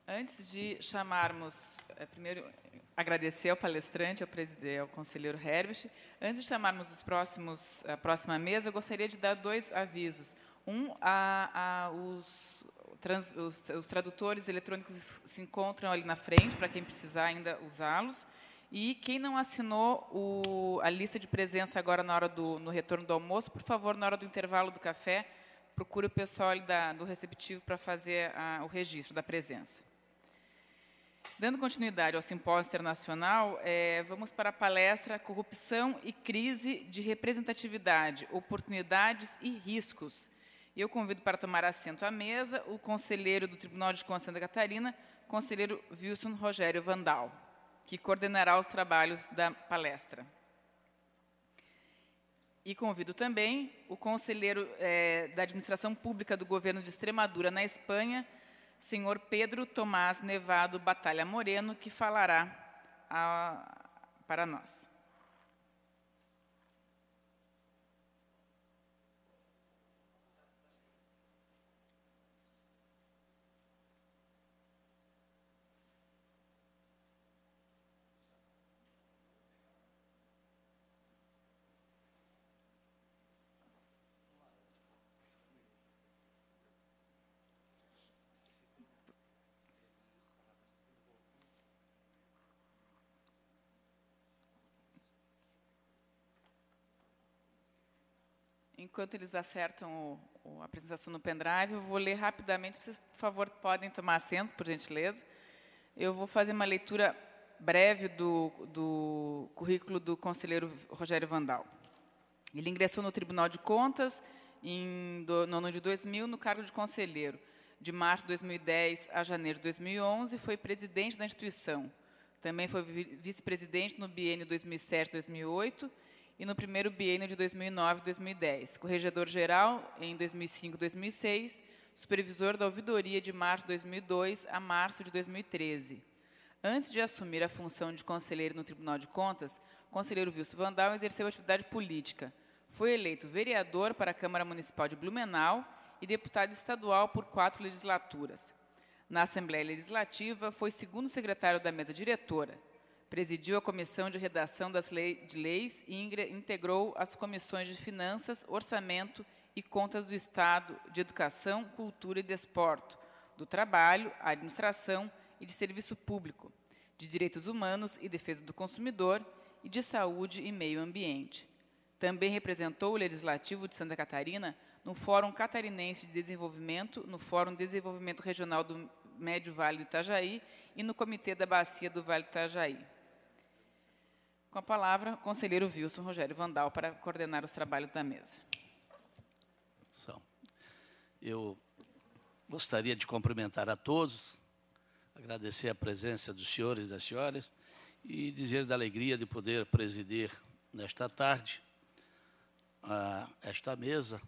Antes de chamarmos, primeiro, agradecer ao palestrante, ao conselheiro Herbert. Antes de chamarmos a próxima mesa, eu gostaria de dar dois avisos. Os tradutores eletrônicos se encontram ali na frente, para quem precisar ainda usá-los. E quem não assinou a lista de presença agora no retorno do almoço, por favor, na hora do intervalo do café, procure o pessoal ali do receptivo para fazer o registro da presença. Dando continuidade ao simpósio internacional, vamos para a palestra Corrupção e Crise de Representatividade, Oportunidades e Riscos. Eu convido para tomar assento à mesa o conselheiro do Tribunal de Contas de Santa Catarina, conselheiro Wilson Rogério Vandal, que coordenará os trabalhos da palestra. E convido também o conselheiro da Administração Pública do Governo de Extremadura, na Espanha, senhor Pedro Tomás Nevado Batalha Moreno, que falará para nós. Enquanto eles acertam a apresentação no pendrive, eu vou ler rapidamente. Vocês, por favor, podem tomar assento, por gentileza. Eu vou fazer uma leitura breve do currículo do conselheiro Rogério Vandal. Ele ingressou no Tribunal de Contas no ano de 2000, no cargo de conselheiro. De março de 2010 a janeiro de 2011, foi presidente da instituição. Também foi vice-presidente no biênio 2007-2008, e no primeiro biênio de 2009 e 2010, corregedor-geral em 2005 e 2006, supervisor da ouvidoria de março de 2002 a março de 2013. Antes de assumir a função de conselheiro no Tribunal de Contas, o conselheiro Wilson Vandal exerceu atividade política. Foi eleito vereador para a Câmara Municipal de Blumenau e deputado estadual por 4 legislaturas. Na Assembleia Legislativa, foi segundo secretário da mesa diretora. Presidiu a Comissão de Redação das Leis e integrou as comissões de Finanças, Orçamento e Contas do Estado, de Educação, Cultura e Desporto, do Trabalho, Administração e de Serviço Público, de Direitos Humanos e Defesa do Consumidor e de Saúde e Meio Ambiente. Também representou o Legislativo de Santa Catarina no Fórum Catarinense de Desenvolvimento, no Fórum de Desenvolvimento Regional do Médio Vale do Itajaí e no Comitê da Bacia do Vale do Itajaí. Com a palavra, o conselheiro Wilson Rogério Vandal, para coordenar os trabalhos da mesa. Eu gostaria de cumprimentar a todos, agradecer a presença dos senhores e das senhoras e dizer da alegria de poder presidir nesta tarde esta mesa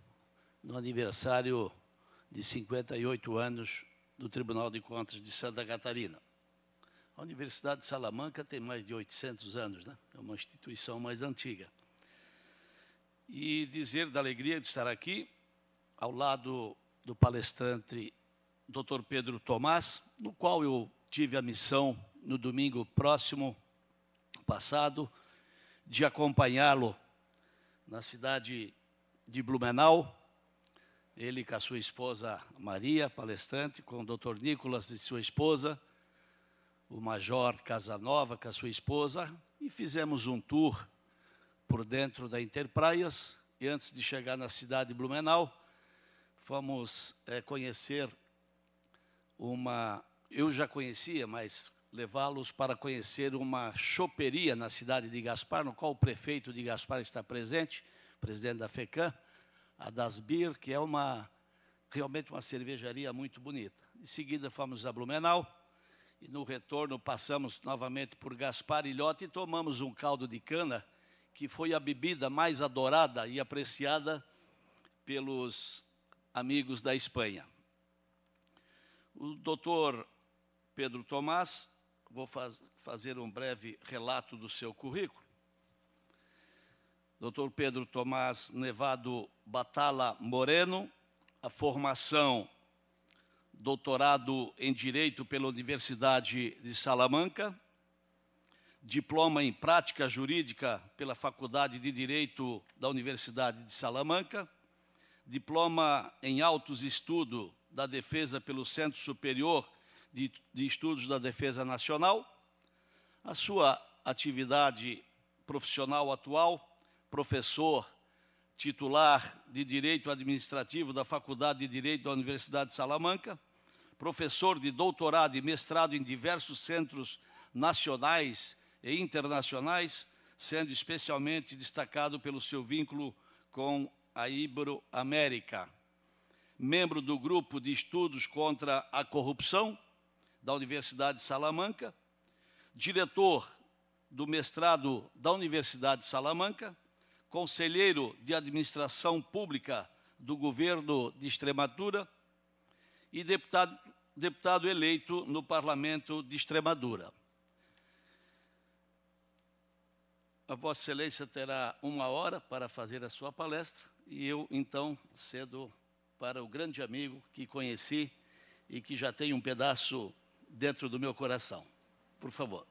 no aniversário de 58 anos do Tribunal de Contas de Santa Catarina. A Universidade de Salamanca tem mais de 800 anos, né? É uma instituição mais antiga. E dizer da alegria de estar aqui, ao lado do palestrante Dr. Pedro Tomás, no qual eu tive a missão, no domingo passado, de acompanhá-lo na cidade de Blumenau, ele com a sua esposa Maria, palestrante, com o Dr. Nicolas e sua esposa, o Major Casanova com a sua esposa, e fizemos um tour por dentro da Interpraias, e antes de chegar na cidade de Blumenau, fomos conhecer eu já conhecia, mas levá-los para conhecer uma choperia na cidade de Gaspar, no qual o prefeito de Gaspar está presente, presidente da FECAM, a Dasbir, que é realmente uma cervejaria muito bonita. Em seguida, fomos a Blumenau, e no retorno passamos novamente por Gaspar e Ilhote e tomamos um caldo de cana, que foi a bebida mais adorada e apreciada pelos amigos da Espanha. O doutor Pedro Tomás, vou fazer um breve relato do seu currículo. Dr. Pedro Tomás Nevado Batalla Moreno, a formação doutorado em Direito pela Universidade de Salamanca, diploma em Prática Jurídica pela Faculdade de Direito da Universidade de Salamanca, diploma em Altos Estudos da Defesa pelo Centro Superior de Estudos da Defesa Nacional. A sua atividade profissional atual, professor titular de Direito Administrativo da Faculdade de Direito da Universidade de Salamanca, professor de doutorado e mestrado em diversos centros nacionais e internacionais, sendo especialmente destacado pelo seu vínculo com a Ibero-América. Membro do Grupo de Estudos contra a Corrupção da Universidade de Salamanca, diretor do mestrado da Universidade de Salamanca, conselheiro de Administração Pública do Governo de Extremadura e deputado eleito no Parlamento de Extremadura. A Vossa Excelência terá 1 hora para fazer a sua palestra e eu, então, cedo para o grande amigo que conheci e que já tem um pedaço dentro do meu coração. Por favor.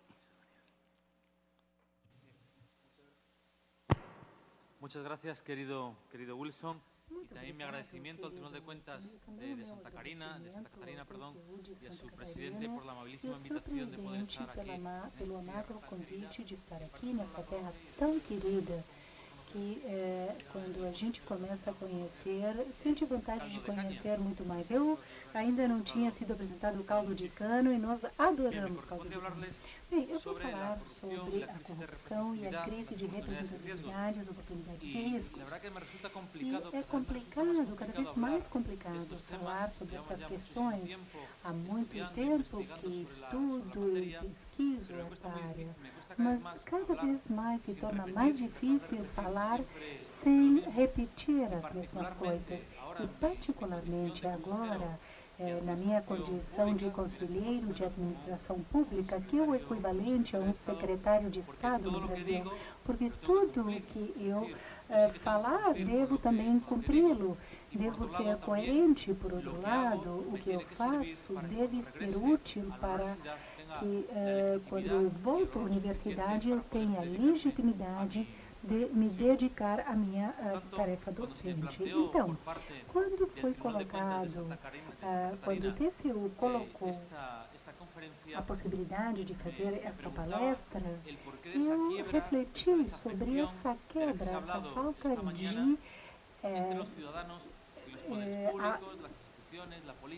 Muchas gracias, querido Wilson. Y también mi agradecimiento al Tribunal de Cuentas de Santa Catarina, y a su presidente por la amabilísima invitación de poder estar aquí. Pelo amável convite de estar aqui nessa terra tão querida que quando a gente começa a conhecer, sente vontade de conhecer muito mais. Eu ainda não tinha sido apresentado o caldo de cano e nós adoramos caldo de cano. Bem, eu vou falar sobre a corrupção e a crise de representatividade, as oportunidades e riscos. E é complicado, cada vez mais complicado, falar sobre essas questões. Há muito tempo que estudo e pesquiso esta área, mas cada vez mais se torna mais difícil falar sem repetir as mesmas coisas. E particularmente agora, na minha condição de conselheiro de administração pública, que é o equivalente a um secretário de Estado no Brasil, porque tudo o que eu falar, devo também cumpri-lo, devo ser coerente. Por outro lado, o que eu faço deve ser útil para que, quando eu volto à universidade, eu tenha legitimidade de me dedicar à minha tarefa docente. Então, quando foi colocado, quando o TCU colocou a possibilidade de fazer esta palestra, eu refleti sobre essa quebra, essa falta de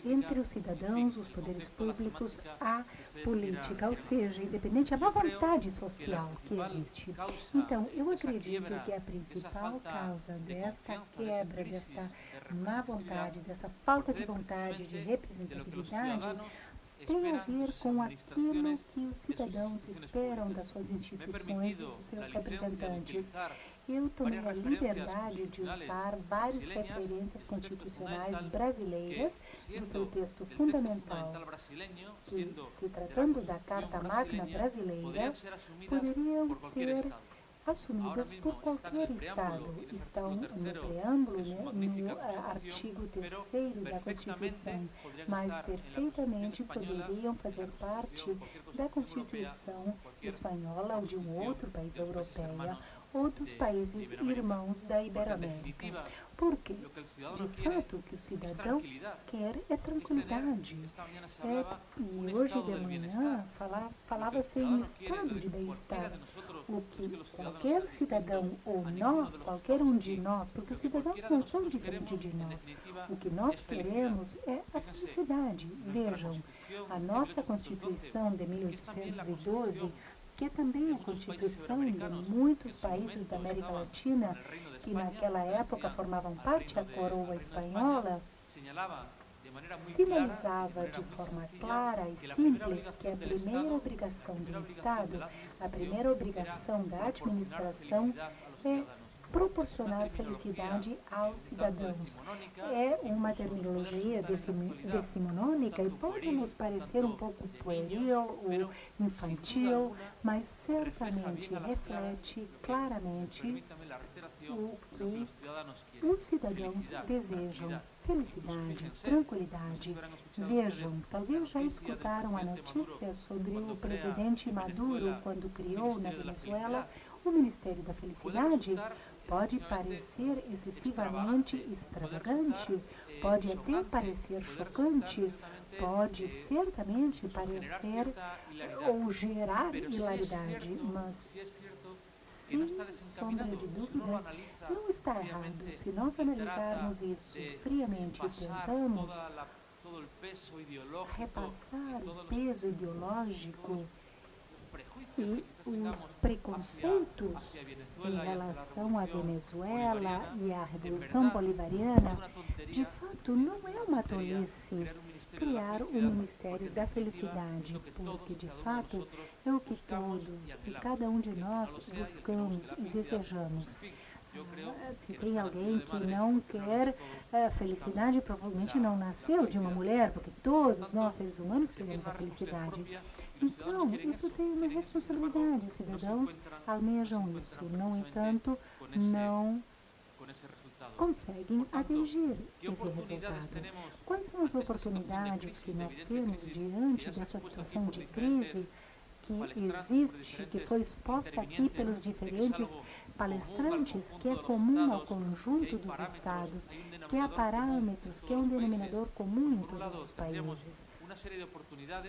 entre os cidadãos, os poderes públicos, a política, ou seja, independente da má vontade social que existe. Então, eu acredito que a principal causa dessa quebra, dessa má vontade, dessa falta de vontade de representatividade, tem a ver com aquilo que os cidadãos esperam das suas instituições e dos seus representantes. Eu tomei a liberdade de usar várias referências constitucionais brasileiras do seu texto fundamental, que, se tratando da Carta Magna Brasileira, poderiam ser assumidas por qualquer Estado. Estão no preâmbulo, no artigo 3º da Constituição, mas perfeitamente poderiam fazer parte da Constituição espanhola ou de um outro país europeu ou dos países irmãos da Ibero-América. Por quê? De fato, o que o cidadão quer é tranquilidade. E hoje de manhã falava-se em estado de bem-estar. O que qualquer cidadão, ou nós, qualquer um de nós, porque os cidadãos não são diferentes de nós, o que nós queremos é a felicidade. Vejam, a nossa Constituição de 1812, que também é a Constituição de muitos países da América Latina, que naquela época formavam parte da coroa espanhola, sinalizava de forma clara e simples que a primeira obrigação do Estado, a primeira obrigação da administração é proporcionar felicidade aos cidadãos. É uma terminologia decimonônica e pode nos parecer um pouco pueril ou infantil, mas certamente reflete claramente o que os cidadãos desejam. felicidade, tranquilidade. Vejam, talvez já escutaram a notícia sobre o presidente Maduro quando criou na Venezuela o Ministério da Felicidade. Pode parecer excessivamente extravagante, pode até parecer chocante, pode certamente parecer ou gerar hilaridade, mas sem sombra de dúvidas, não está errado. Se nós analisarmos isso friamente e tentamos repassar o peso ideológico e os preconceitos em relação à Venezuela e à Revolução Bolivariana, de fato, não é uma tolice criar o Ministério da Felicidade, porque, de fato, é o que todos e cada um de nós buscamos e desejamos. Se tem alguém que não quer felicidade, provavelmente não nasceu de uma mulher, porque todos nós, seres humanos, queremos a felicidade. Então, isso tem uma responsabilidade. Os cidadãos almejam isso. No entanto, não conseguem atingir esse resultado. Quais são as oportunidades que nós temos diante dessa situação de crise que existe, que foi exposta aqui pelos diferentes palestrantes, que é comum ao conjunto dos estados, que há parâmetros, que é um denominador comum em todos os países?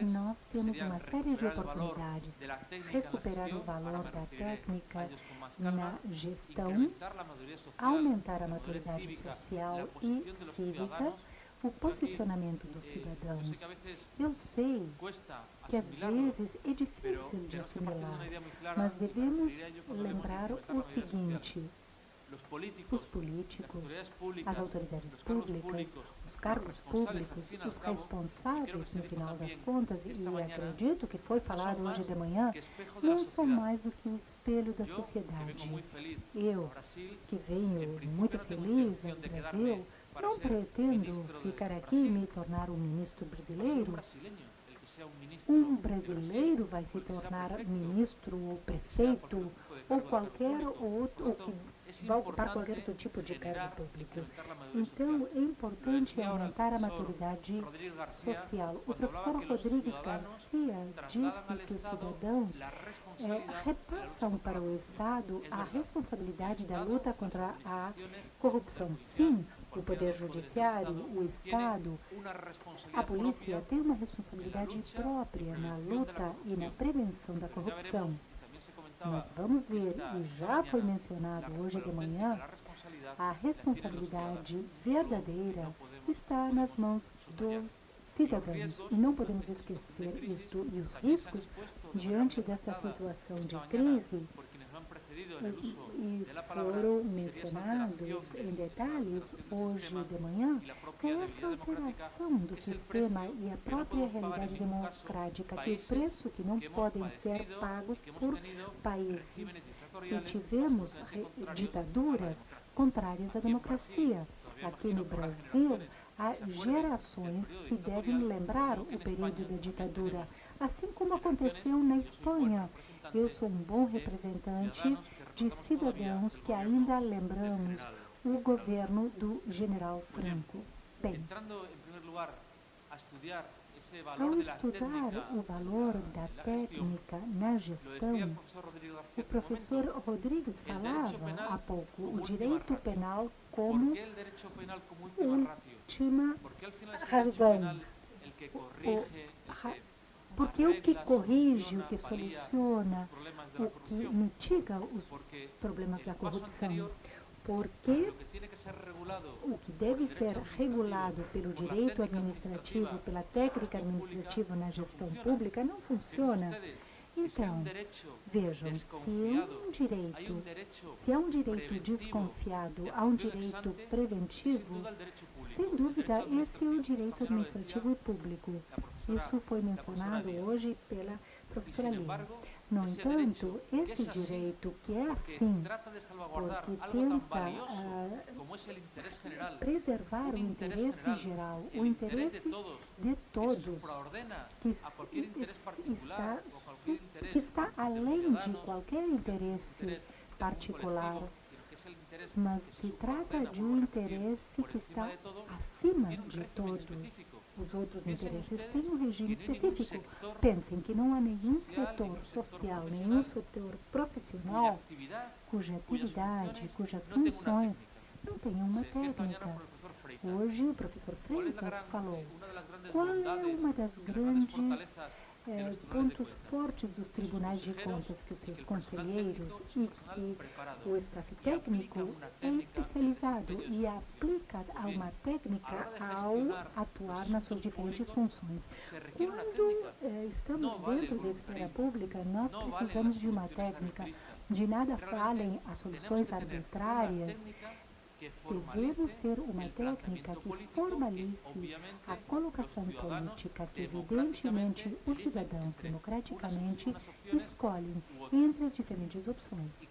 Nós temos uma série de oportunidades. Recuperar o valor da técnica na gestão, aumentar a maturidade social e cívica, o posicionamento dos cidadãos. Eu sei que às vezes é difícil de assimilar, mas devemos lembrar o seguinte: os políticos, as autoridades públicas, os cargos públicos, os responsáveis, no final das contas, e acredito que foi falado hoje de manhã, não são mais do que o espelho da sociedade. Eu, que venho muito feliz no Brasil, não pretendo ficar aqui e me tornar um ministro brasileiro. Um brasileiro vai se tornar ministro ou prefeito ou qualquer outro, ou que vai ocupar qualquer outro tipo de cargo público. Então, é importante aumentar a maturidade social. O professor Rodrigues Garcia disse que os cidadãos repassam para o Estado a responsabilidade da luta contra a corrupção. Sim, o Poder Judiciário, o Estado, a polícia tem uma responsabilidade própria na luta e na prevenção da corrupção. Mas vamos ver, e já foi mencionado hoje de manhã, a responsabilidade verdadeira está nas mãos dos cidadãos. E não podemos esquecer isto. E os riscos diante dessa situação de crise e foram mencionados em detalhes hoje de manhã, é essa alteração do sistema e a própria realidade democrática, que o preço que não podem ser pagos por países que tivemos ditaduras contrárias à democracia. Aqui no Brasil, há gerações que devem lembrar o período da ditadura, assim como aconteceu na Espanha. Eu sou um bom representante de cidadãos que ainda lembramos o governo do general Franco. Bem, ao estudar o valor da técnica na gestão, o professor Rodrigues falava há pouco o direito penal como última razão. Porque o que corrige, o que soluciona, o que mitiga os problemas da corrupção. Porque o que deve ser regulado pelo direito administrativo, pela técnica administrativa na gestão pública, não funciona. Então, vejam, se há um direito desconfiado, há um direito preventivo, sem dúvida, esse é o direito administrativo e público. Isso foi mencionado hoje pela professora Lima. No entanto, esse direito, que é assim, porque tenta preservar o interesse geral, o interesse de todos, que está além de qualquer interesse particular, mas se trata de um interesse que está acima de todos os outros interesses. Tem um regime específico. Pensem que não há nenhum setor social, nenhum setor profissional cuja atividade, cujas funções não tenham uma técnica. Hoje o professor Freitas falou qual é uma das grandes pontos fortes dos tribunais de contas, que os seus conselheiros e que o staff técnico é especializado e aplica uma técnica ao atuar nas suas diferentes funções. Quando estamos dentro da esfera pública, nós precisamos de uma técnica. De nada falem as soluções arbitrárias. Devemos ter uma técnica que formalize a colocação política que, evidentemente, os cidadãos democraticamente escolhem entre as diferentes opções. E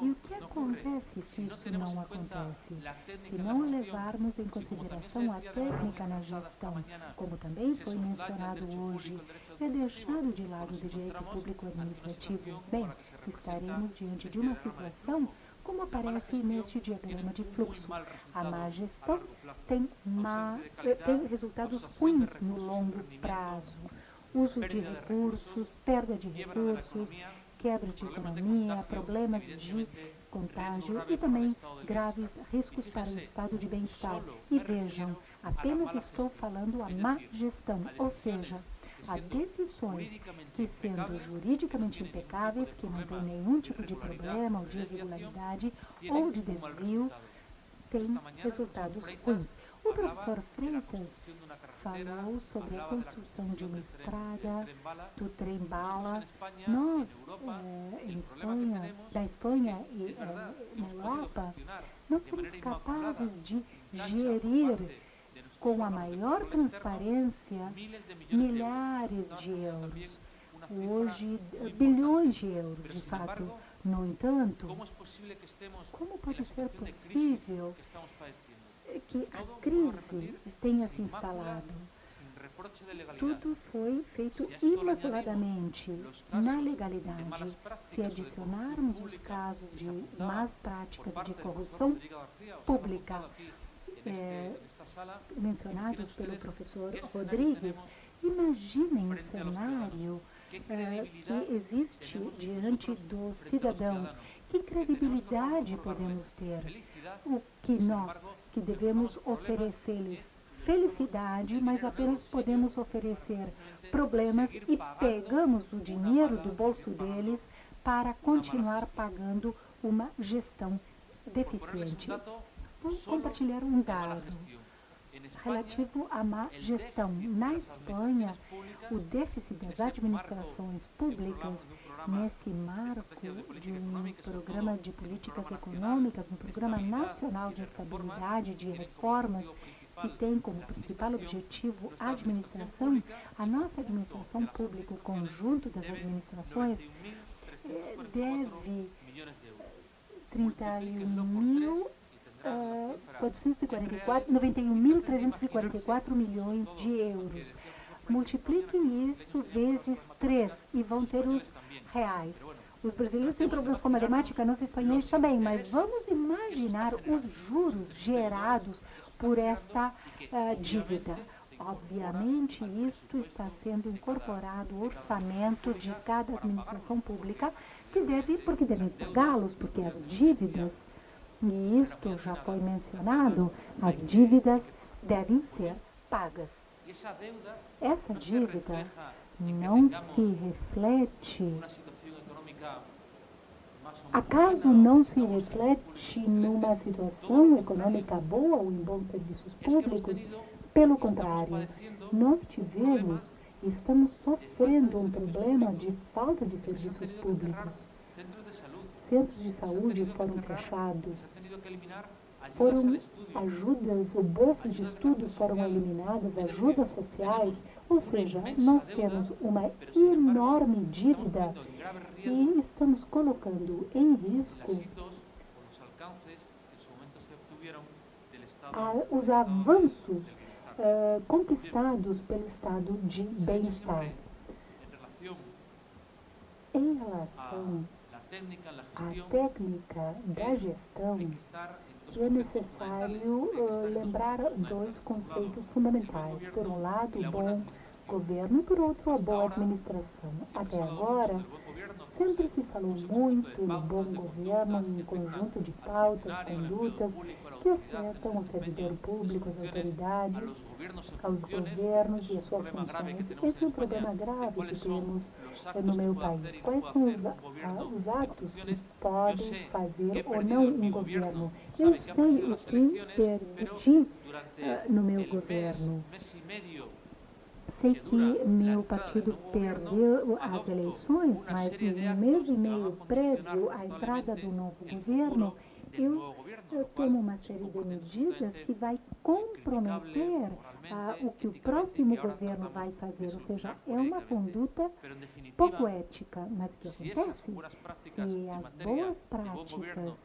o que acontece se isso não acontece? Se não levarmos em consideração a técnica na gestão, como também foi mencionado hoje, é deixado de lado o direito público administrativo, bem, estaremos diante de uma situação como aparece neste diagrama de fluxo. A má gestão tem resultados ruins no longo prazo. Uso de recursos, perda de recursos, quebra de economia, problemas de contágio e também graves riscos para o estado de bem-estar. E vejam, apenas estou falando a má gestão, ou seja, há decisões que, sendo juridicamente impecáveis, que não têm nenhum tipo de problema ou de irregularidade ou de desvio, têm resultados ruins. O professor Freitas falou sobre a construção de uma estrada do trem-bala. Nós, da Espanha e na Europa, nós somos capazes de gerir com a maior transparência milhares de euros. Hoje, bilhões de euros, de fato. No entanto, como pode ser possível que a crise tenha se instalado? Tudo foi feito irreguladamente, na legalidade. Se adicionarmos os casos de más práticas de corrupção pública, mencionados pelo professor Rodrigues, imaginem um cenário que existe diante dos cidadãos. Que credibilidade podemos ter? O que nós, que devemos oferecer-lhes felicidade, mas apenas podemos oferecer problemas e pegamos o dinheiro do bolso deles para continuar pagando uma gestão deficiente. Vou compartilhar um dado relativo à má gestão. Na Espanha, o déficit das administrações públicas, nesse marco de um programa de políticas econômicas, um programa nacional de estabilidade, de reformas, que tem como principal objetivo a administração, a nossa administração pública, o conjunto das administrações, deve 91.344 milhões de euros. Multipliquem isso vezes 3 e vão ter os reais. Os brasileiros têm problemas com matemática, nós espanhóis também, mas vamos imaginar os juros gerados por esta dívida. Obviamente, isto está sendo incorporado ao orçamento de cada administração pública, porque devem pagá-los, porque as dívidas, e isto já foi mencionado, as dívidas devem ser pagas. Essa dívida não se reflete, acaso não se reflete numa situação econômica boa ou em bons serviços públicos? Pelo contrário, nós estamos sofrendo um problema de falta de serviços públicos. Centros de saúde foram fechados, foram ajudas, ou bolsas de estudo foram eliminadas, ajudas sociais, ou seja, nós temos uma enorme dívida e estamos colocando em risco os avanços conquistados pelo estado de bem-estar. Em relação técnica da gestão, é necessário lembrar dois conceitos fundamentais. Por um lado, o bom governo e, por outro, a boa administração. Até agora, sempre se falou muito no bom governo, um conjunto de pautas, condutas que afetam o servidor público, as autoridades, aos governos e as suas funções. Esse é um problema grave que temos no meu país. Quais são os atos que podem fazer ou não um governo? Eu sei o que perdi no meu governo. Sei que meu partido perdeu as eleições, mas um mês e meio prévio à entrada do novo governo, eu tomo uma série de medidas que vai comprometer o que o próximo governo vai fazer, ou seja, é uma conduta pouco ética. Mas o que acontece? Se as boas práticas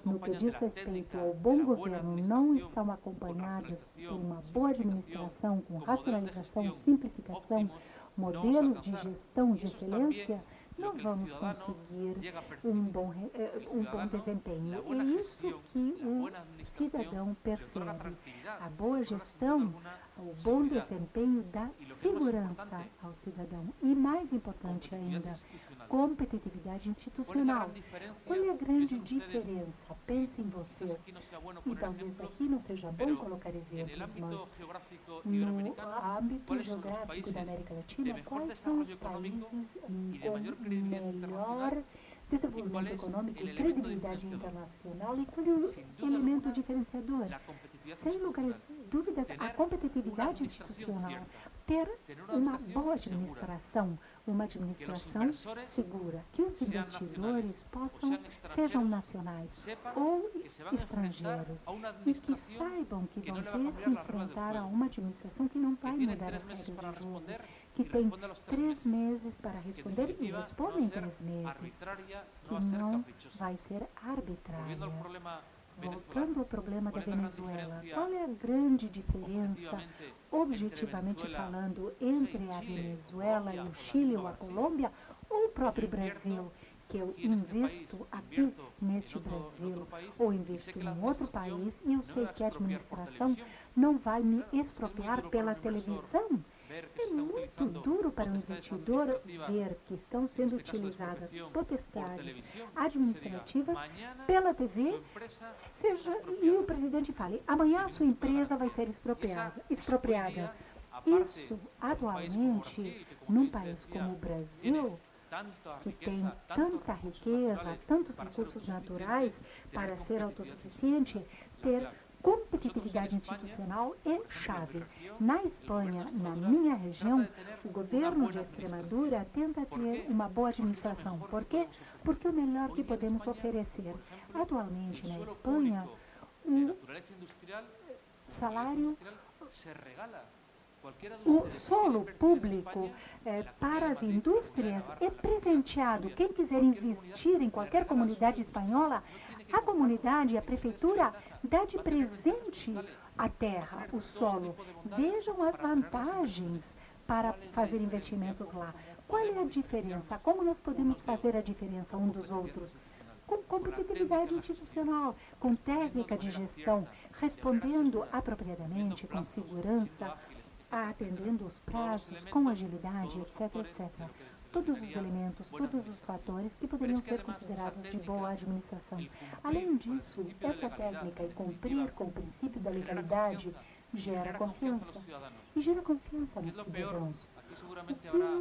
no que diz respeito ao bom governo não estão acompanhadas por uma boa administração, com racionalização, simplificação, modelos de gestão de excelência, não vamos conseguir um bom desempenho. É isso que o cidadão percebe. A boa gestão, o bom desempenho dá segurança ao cidadão. E mais importante ainda, competitividade institucional. Qual é a grande diferença? Pensem vocês. E talvez aqui não seja bom colocar exemplos, mas no âmbito geográfico da América Latina, quais são os países com melhor desenvolvimento econômico e credibilidade internacional e qual é o elemento diferenciador? Sem lugar de dúvidas, a competitividade institucional, ter uma boa administração, uma administração segura, que os investidores sejam nacionais ou estrangeiros, e que saibam que vão ter que enfrentar a uma administração que não vai mudar as regras de jogo, que tem 3 meses para responder e respondem em 3 meses, que não vai ser arbitrária. Voltando ao problema da Venezuela, qual é a grande diferença, objetivamente falando, entre a Venezuela e o Chile ou a Colômbia ou o próprio Brasil? Que eu investo aqui neste Brasil ou investo em outro país e eu sei que a administração não vai me expropriar pela televisão? É muito duro para o investidor ver que estão sendo utilizadas potestades administrativas pela TV, e o presidente fale, amanhã a sua empresa vai ser expropriada. Isso, atualmente, num país como o Brasil, que tem tanta riqueza, tantos recursos naturais para ser autossuficiente, ter competitividade institucional é chave. Na Espanha, na minha região, o governo de Extremadura tenta ter uma boa administração. Por quê? Porque é o melhor que podemos oferecer. Atualmente, na Espanha, o salário, o solo público para as indústrias é presenteado. Quem quiser investir em qualquer comunidade espanhola, a comunidade, a prefeitura, dá de presente a terra, o solo. Vejam as vantagens para fazer investimentos lá. Qual é a diferença? Como nós podemos fazer a diferença um dos outros? Com competitividade institucional, com técnica de gestão, respondendo apropriadamente, com segurança, atendendo os prazos, com agilidade, etc, etc. Todos os elementos, todos os fatores que poderiam ser considerados de boa administração. Além disso, essa técnica e cumprir com o princípio da legalidade gera confiança. E gera confiança nos cidadãos.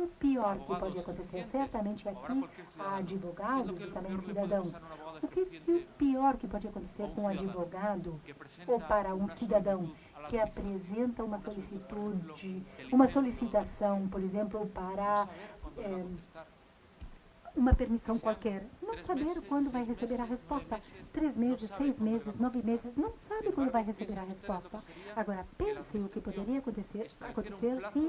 O pior que pode acontecer, certamente aqui há advogados e também cidadãos. O pior que pode acontecer com um advogado ou para um cidadão que apresenta uma solicitude, uma solicitação, por exemplo, para uma permissão qualquer, não saber quando vai receber a resposta. 3 meses, 6 meses, 9 meses, não sabe quando vai receber a resposta. Agora, pense o que poderia acontecer se a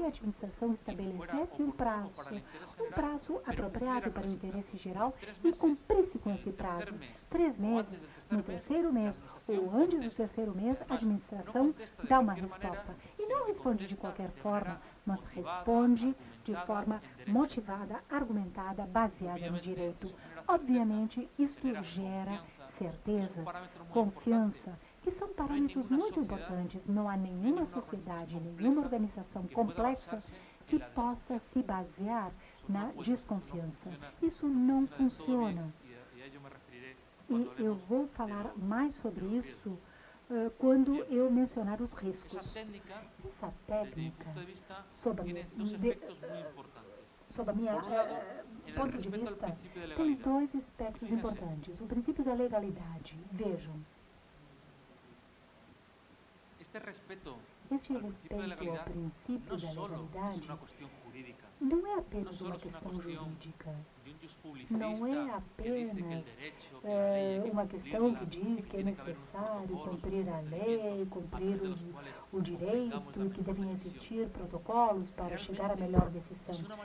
administração estabelecesse um prazo apropriado para o interesse geral e cumprisse com esse prazo. 3 meses, no 3º mês ou antes do 3º mês, a administração dá uma resposta. E não responde de qualquer forma, mas responde de forma motivada, argumentada, baseada no direito. Obviamente, isto gera certeza, confiança, que são parâmetros muito importantes. Não há nenhuma sociedade, nenhuma organização complexa que possa se basear na desconfiança. Isso não funciona. E eu vou falar mais sobre isso quando eu mencionar os riscos. Essa técnica, sob a minha ponto de vista, tem dois aspectos importantes. O princípio da legalidade. Vejam. Este respeito ao princípio da legalidade não é apenas uma questão jurídica, não é apenas uma questão que diz que é necessário cumprir a lei, cumprir o direito, que devem existir protocolos para chegar à melhor decisão.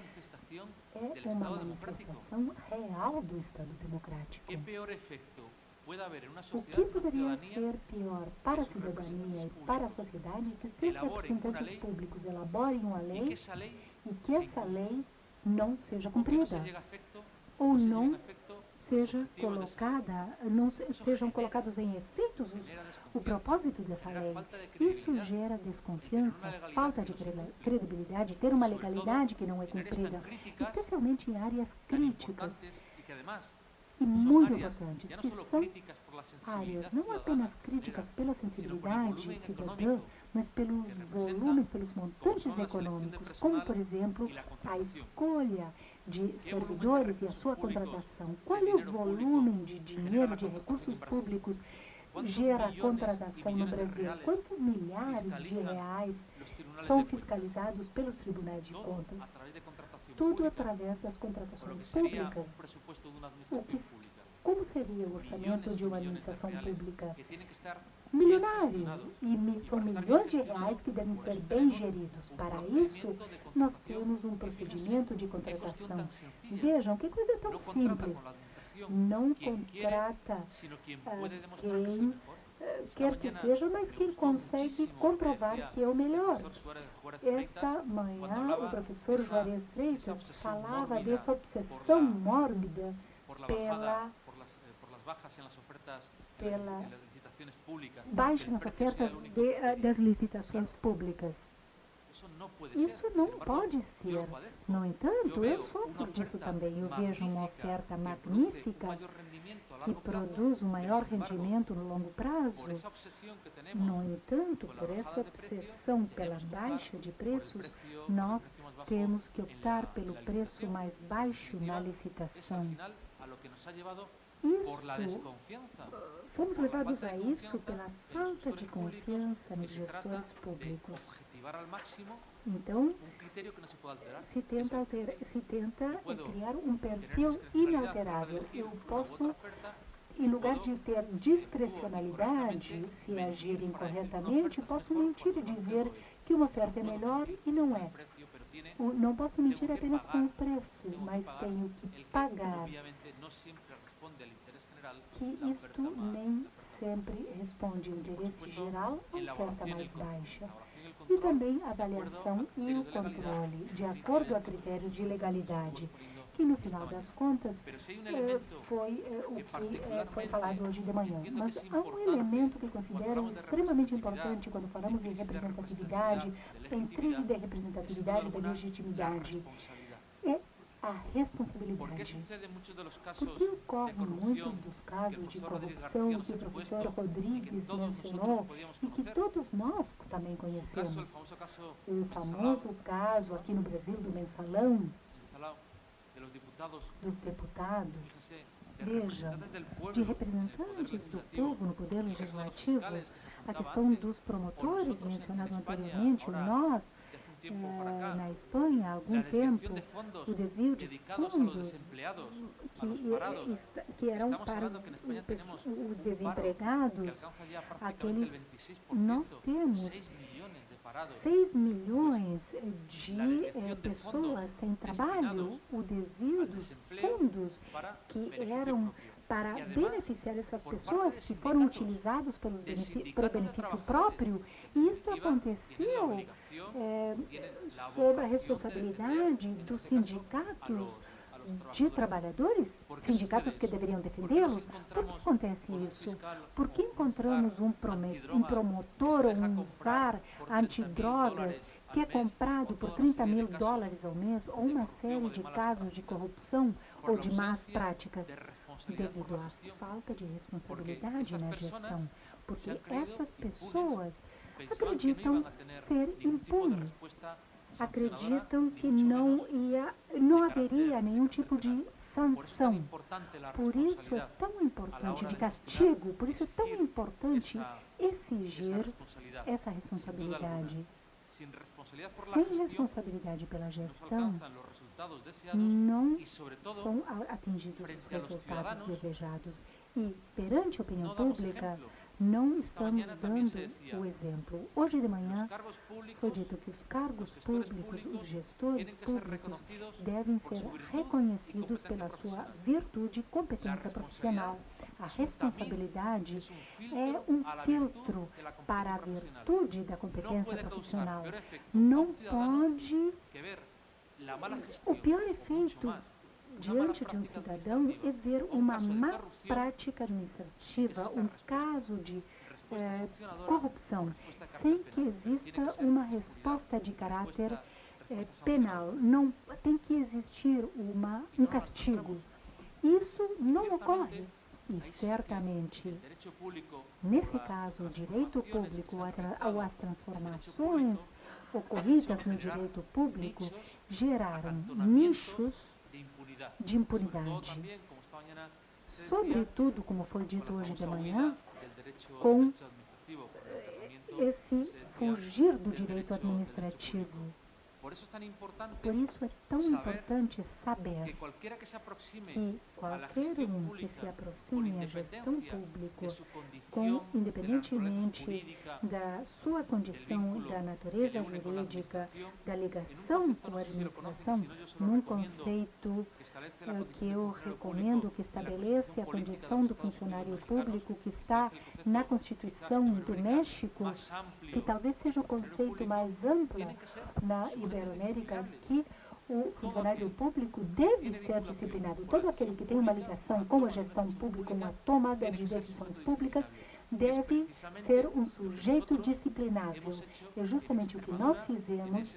É uma manifestação real do Estado democrático. O que poderia ser pior para a cidadania e para a sociedade é que seus representantes públicos elaborem uma lei e que essa lei não seja cumprida ou não seja colocada, não sejam colocados em efeitos o propósito dessa lei. Isso gera desconfiança, falta de credibilidade, ter uma legalidade que não é cumprida, especialmente em áreas críticas e muito importantes, que são áreas não apenas críticas pela sensibilidade cidadã, mas pelos volumes, pelos montantes econômicos, como, por exemplo, a escolha de servidores e a sua contratação. Qual é o volume de dinheiro, de recursos públicos gera a contratação no Brasil? Quantos milhares de reais são fiscalizados pelos tribunais de contas? Tudo através das contratações públicas. Como seria o orçamento de uma administração pública? Milionário. E são milhões de reais que devem ser bem geridos. Para isso, nós temos um procedimento de contratação. Vejam, que coisa tão simples. Não contrata quem quer que seja, mas quem consegue comprovar que é o melhor. Esta manhã, o professor Juarez Freitas falava dessa obsessão mórbida pela baixa nas ofertas das licitações públicas. Isso não pode ser. No entanto, eu sofro disso também. Eu vejo uma oferta magnífica que produz um maior rendimento no longo prazo. No entanto, por essa obsessão pela baixa de preços, nós temos que optar pelo preço mais baixo na licitação. Fomos levados a isso pela falta de confiança nos gestores públicos. Então, se tenta criar um perfil inalterável. Eu posso, em lugar de ter discrecionalidade, se agir incorretamente, posso mentir e dizer que uma oferta é melhor e não é. Não posso mentir apenas com o preço, mas tenho que pagar. Que isto nem sempre responde ao interesse geral, a oferta mais baixa. E também a avaliação e o controle, de acordo a critérios de legalidade, que no final das contas foi o que foi falado hoje de manhã. Mas há um elemento que considero extremamente importante quando falamos de representatividade, em crise de representatividade e da legitimidade, é a responsabilidade. Porque ocorrem muitos dos casos de corrupção que o professor Rodrigues mencionou e que todos nós também conhecemos. O famoso caso aqui no Brasil do mensalão, dos deputados, veja, de representantes do povo no poder legislativo, a questão dos promotores mencionado anteriormente, nós, na Espanha, há algum tempo, o desvio de fundos que eram para os desempregados, nós temos 6 milhões de pessoas sem trabalho, o desvio dos fundos que eram para beneficiar essas pessoas que foram utilizadas pelo benefício próprio, e isso aconteceu sob a responsabilidade dos sindicatos de trabalhadores, sindicatos que deveriam defendê-los. Por que acontece isso? Por que encontramos um promotor ou um czar antidrogas que é comprado por $30 mil ao mês, ou uma série de casos de corrupção ou de más práticas, devido à falta de responsabilidade na gestão? Porque essas pessoas acreditam ser impunes, acreditam que não haveria nenhum tipo de sanção. Por isso é tão importante, de castigo, por isso é tão importante exigir essa responsabilidade. Sem responsabilidade pela gestão, não são atingidos os resultados desejados. E, perante a opinião pública, não estamos dando o exemplo. Hoje de manhã foi dito que os cargos públicos, os gestores públicos, devem ser reconhecidos pela sua virtude e competência profissional. A responsabilidade é um filtro para a virtude da competência profissional. Não pode... O pior efeito diante de um cidadão é ver uma má prática administrativa, um caso de corrupção, sem que exista uma resposta de caráter penal. Não tem que existir um castigo. Isso não ocorre. E certamente, nesse caso, o direito público ou as transformações ocorridas no direito público geraram nichos de impunidade. Sobretudo, como foi dito hoje de manhã, com esse fugir do direito administrativo. Por isso é tão importante saber que qualquer um que se aproxime à gestão pública, independentemente da sua condição, da natureza jurídica, da ligação com a administração, num conceito que eu recomendo que estabelece a condição do funcionário público que está na Constituição do México, que talvez seja o conceito mais amplo na Iberoamérica, que o funcionário público deve ser disciplinado. Todo aquele que tem uma ligação com a gestão pública, uma tomada de decisões públicas, deve ser um sujeito disciplinável. É justamente o que nós fizemos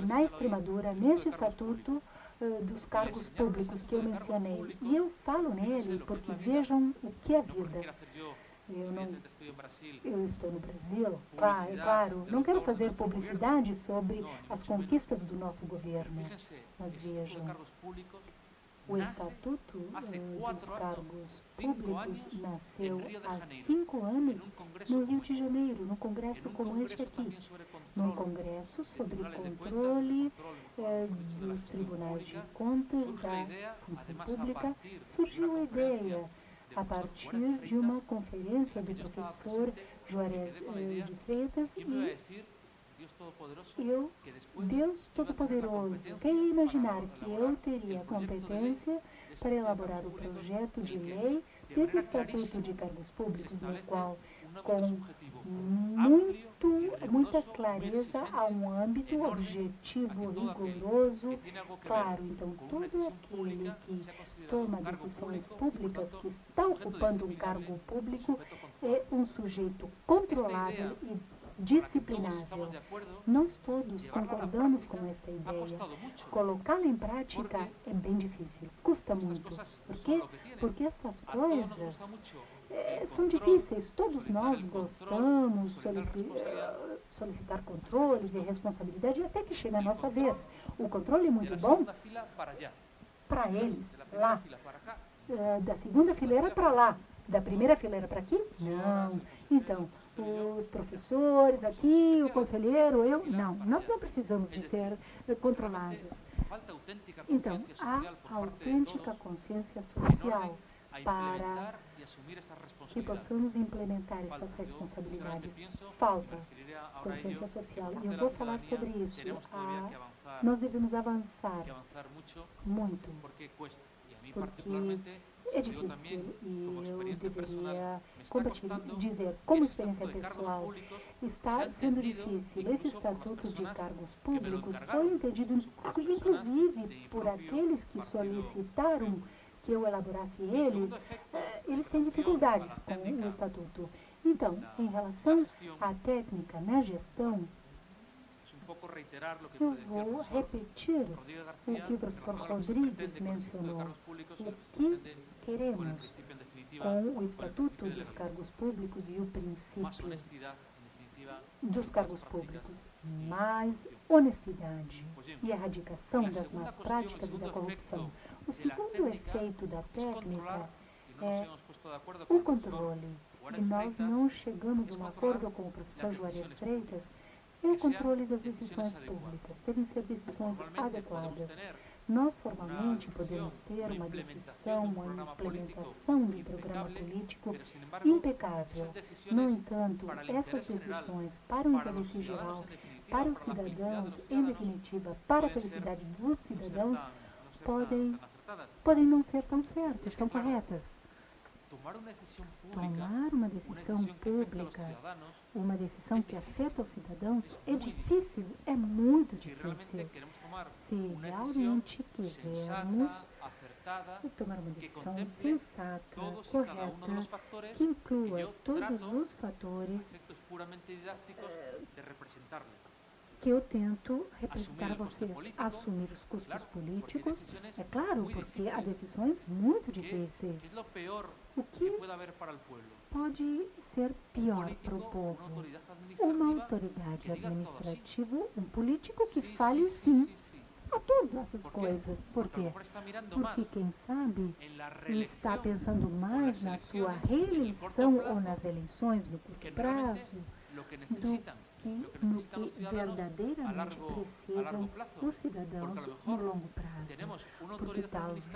na Extremadura, neste estatuto dos cargos públicos que eu mencionei. E eu falo nele porque vejam o que é vida. Eu estou no Brasil, claro, não quero fazer publicidade sobre as conquistas do nosso governo, mas vejam, o Estatuto dos Cargos Públicos nasceu há 5 anos no Rio de Janeiro, num congresso como este aqui, num congresso sobre controle dos tribunais de contas da função pública. Surgiu a ideia a partir de uma conferência do professor Juarez de Freitas e Deus Todo-Poderoso, quem ia imaginar que eu teria competência para elaborar o projeto de lei desse Estatuto de Cargos Públicos, no qual, com muita clareza, há um âmbito objetivo, rigoroso, claro. Então, todo aquele que toma decisões públicas, que está ocupando um cargo público, é um sujeito controlável e disciplinável. Nós todos concordamos com esta ideia. Colocá-la em prática é bem difícil, custa muito. Por quê? Porque estas coisas são difíceis. Todos nós gostamos de solicitar controles e responsabilidade até que chega a nossa vez. O controle é muito bom para eles, lá. Da segunda fileira para lá. Da primeira fileira para aqui? Não. Então, os professores aqui, o conselheiro, eu, não. Nós não precisamos de ser controlados. Então, há autêntica consciência social para que possamos implementar essas responsabilidades. Falta consciência social. E eu vou falar sobre isso. Nós devemos avançar muito. Porque É difícil e eu deveria dizer, como experiência pessoal, está sendo difícil. Esse estatuto de cargos públicos foi entendido, inclusive, por aqueles que solicitaram que eu elaborasse ele, eles têm dificuldades com o estatuto. Então, em relação à técnica na gestão, eu vou repetir o que o professor Rodrigues mencionou. O que queremos com o Estatuto dos Cargos Públicos e o princípio dos cargos públicos? Mais honestidade e erradicação das más práticas e da corrupção. O segundo efeito da técnica é o controle. E nós não chegamos a um acordo com o professor Juarez Freitas. É o controle das decisões públicas. Devem ser decisões adequadas. Nós, formalmente, podemos ter uma decisão, uma implementação de um programa político impecável. No entanto, essas decisões para o interesse geral, para os cidadãos, em definitiva, para a felicidade dos cidadãos, podem não ser tão certas, tão corretas. Tomar uma decisão pública, uma decisão que afeta os cidadãos, é difícil, é muito difícil. Se realmente quisermos tomar uma decisão sensata, correta, que inclua todos os fatores que eu tento representar a vocês. Assumir os custos políticos, é claro, porque há decisões muito difíceis. O que pode ser pior para o povo? Uma autoridade administrativa, um político que fale sim a todas essas coisas. Por quê? Porque, quem sabe, está pensando mais na sua reeleição ou nas eleições no curto prazo do que no que verdadeiramente precisam os cidadãos no longo prazo. Porque talvez